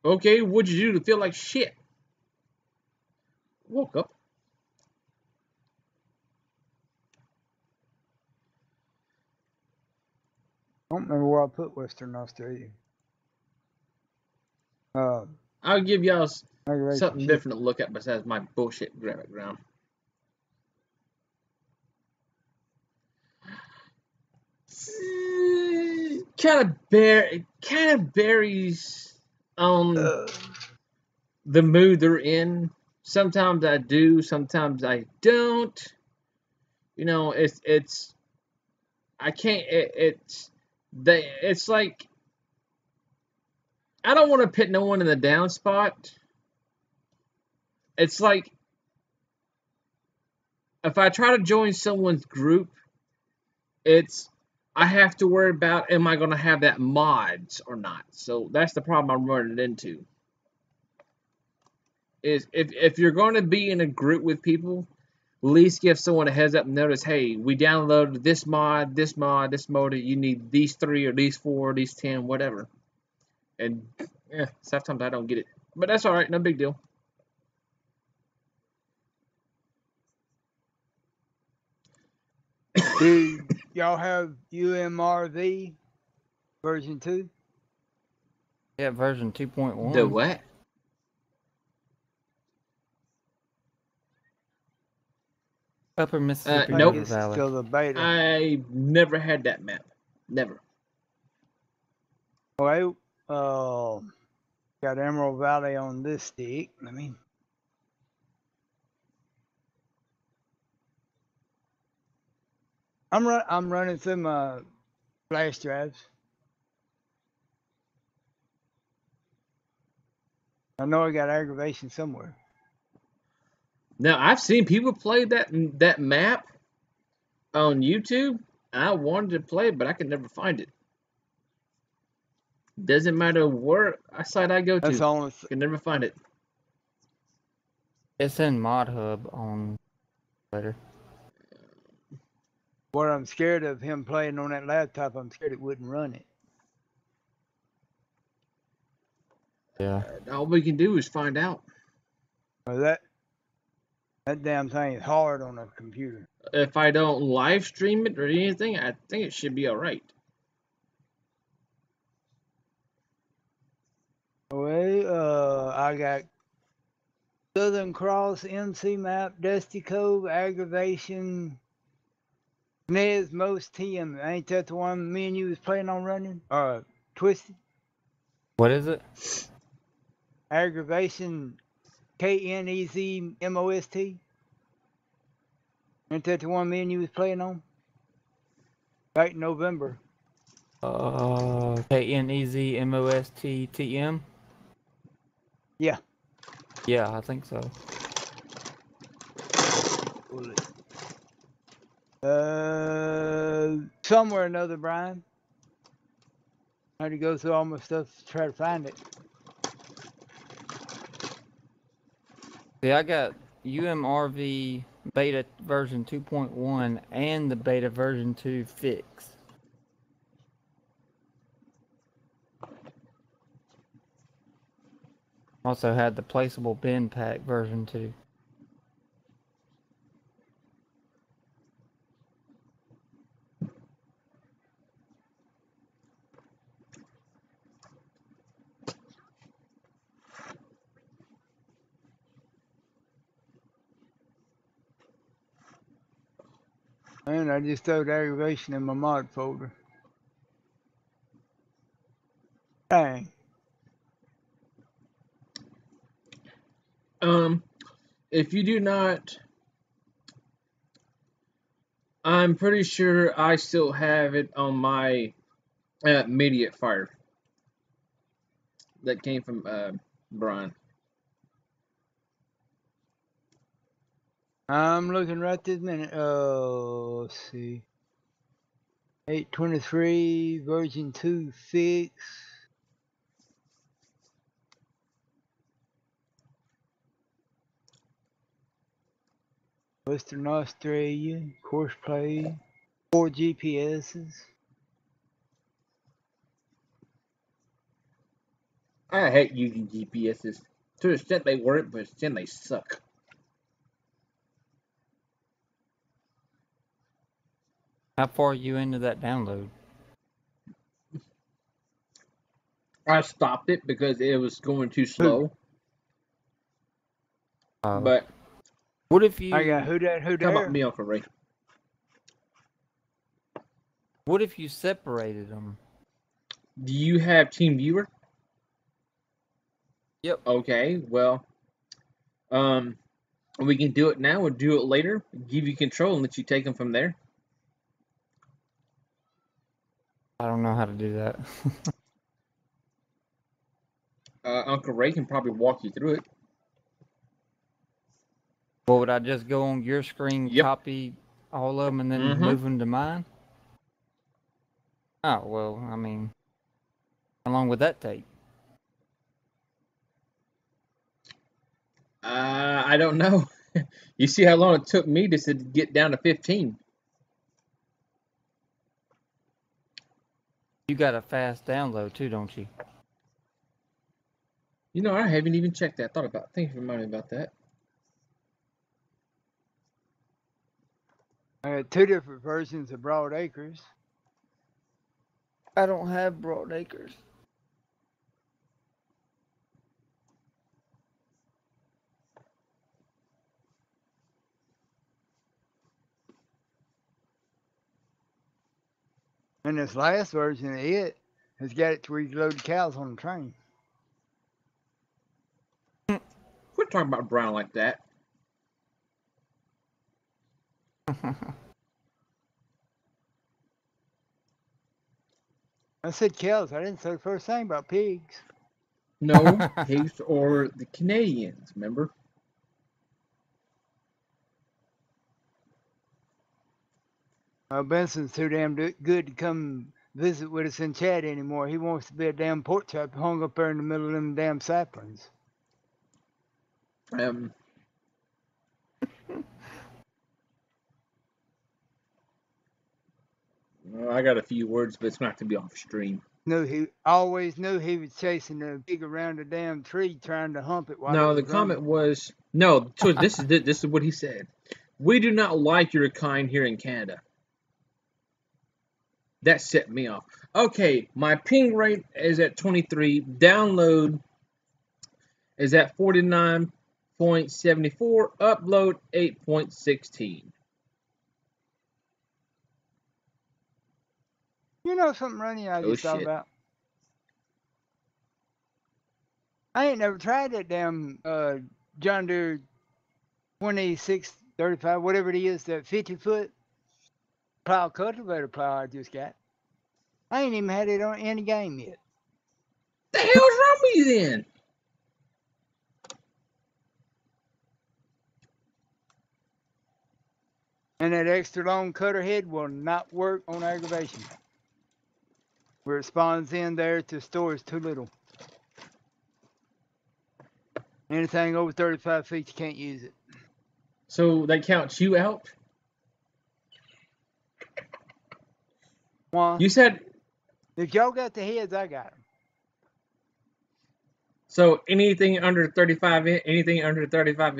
Okay, what'd you do to feel like shit? Woke up. I don't remember where I put Western Australia. I'll give y'all something different to look at besides my bullshit background. Kind of varies on the mood they're in. Sometimes I do, sometimes I don't. You know, it's I can't. It's like I don't want to put no one in the down spot. It's like if I try to join someone's group, I have to worry about, am I going to have that mods or not? So that's the problem I'm running into. Is if you're going to be in a group with people, at least give someone a heads up and notice, hey, we downloaded this mod, this mod, you need these 3 or these 4 or these 10, whatever. And yeah, sometimes I don't get it. But that's alright, no big deal. Do y'all have UMRV version 2? Yeah, version 2.1. The what? Upper Mississippi nope. River Valley. Still the beta. I never had that map. Never. Well, got Emerald Valley on this stick. I'm running through my flash drives. I know I got aggravation somewhere. Now I've seen people play that map on YouTube. I wanted to play it, but I could never find it. Doesn't matter where site I go to. That's all. I can never find it. It's in Mod Hub on later. What I'm scared of him playing on that laptop, I'm scared it wouldn't run it. Yeah. All we can do is find out. Well, that damn thing is hard on a computer. If I don't live stream it or anything, I think it should be alright. Well, I got Southern Cross, MC Map, Dusty Cove, Aggravation, Nez Most TM. Ain't that the one me and you was planning on running? Twisted? What is it? Aggravation KNEZMOST? Ain't that the one me and you was playing on? Back in November. KNEZMOSTTM? Yeah. Yeah, I think so. Somewhere or another, Brian. I had to go through all my stuff to try to find it. See, I got UMRV beta version 2.1 and the beta version 2 fix. Also had the placeable bin pack version 2. And I just throwed aggravation in my mod folder. Dang. If you do not, I'm pretty sure I still have it on my immediate fire that came from Brian. I'm looking right this minute. Oh, let's see. 823 version 2 fix. Western Australia, course play, 4 GPSs. I hate using GPSs. To the extent they work, but to the extent they suck. How far are you into that download? I stopped it because it was going too slow. But what if you? I got who that? How about me, Uncle Ray? What if you separated them? Do you have Team Viewer? Yep. Okay, well, we can do it now or do it later. Give you control and let you take them from there. I don't know how to do that. Uncle Ray can probably walk you through it. Well, would I just go on your screen, copy all of them, and then move them to mine? Oh, well, I mean, how long would that take? I don't know. You see how long it took me to get down to 15. You got a fast download too, don't you? You know, I haven't even checked that. Thank you for reminding me about that. I got 2 different versions of Broad Acres. I don't have Broad Acres. And this last version of it has got it to where you can load the cows on the train. Quit talking about Brown like that. I said cows. I didn't say the first thing about pigs. No, pigs or the Canadians, remember? Benson's too damn good to come visit with us in chat anymore. He wants to be a damn pork chop hung up there in the middle of them damn saplings. Well, I got a few words, but it's not to be off stream. He always knew he was chasing the pig around a damn tree trying to hump it. No, the comment was no. This is what he said. We do not like your kind here in Canada. That set me off. Okay, my ping rate is at 23. Download is at 49.74. Upload 8.16. You know something, Ronnie, I Oh, just thought shit. about? I ain't never tried that damn John Deere 2635, whatever it is, that 50-foot plow cultivator plow I just got. I ain't even had it on any game yet. The hell's wrong with you then? And that extra long cutter head will not work on aggravation. Where it spawns in there to store is too little. Anything over 35 feet, you can't use it. So that counts you out? Why? You said... If y'all got the heads, I got them. So anything under 35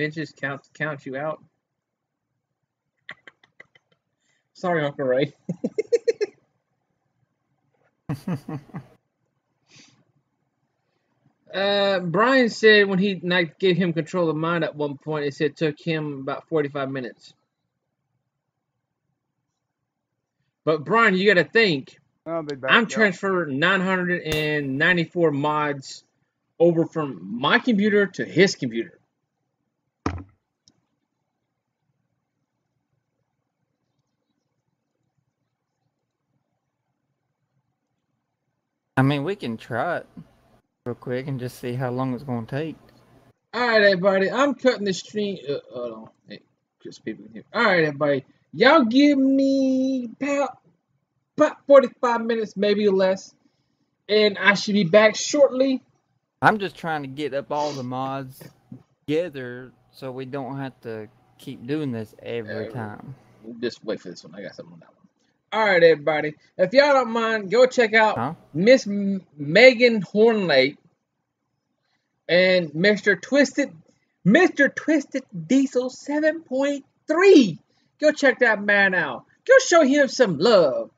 inches counts you out? Sorry, Uncle Ray. Brian said when he gave him control of mine at one point, it said it took him about 45 minutes. But Brian, you got to think. I'll be back. I'm transferring 994 mods over from my computer to his computer. I mean, we can try it real quick and just see how long it's going to take. All right, everybody. I'm cutting the stream. Hold on. Hey, just people here. All right, everybody. Y'all give me about 45 minutes, maybe less. And I should be back shortly. I'm just trying to get up all the mods together so we don't have to keep doing this every time. Just wait for this one. I got something on that one. All right, everybody. If y'all don't mind, go check out Miss Megan Hornlake and Mr. Twisted Diesel 7.3. Go check that man out. Go show him some love.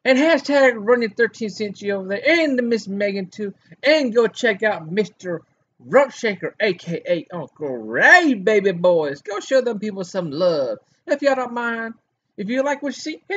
And hashtag running 13th century over there. And the Miss Megan too. And go check out Mr. Rump Shaker, a.k.a. Uncle Ray, baby boys. Go show them people some love. If y'all don't mind, if you like what you see, hit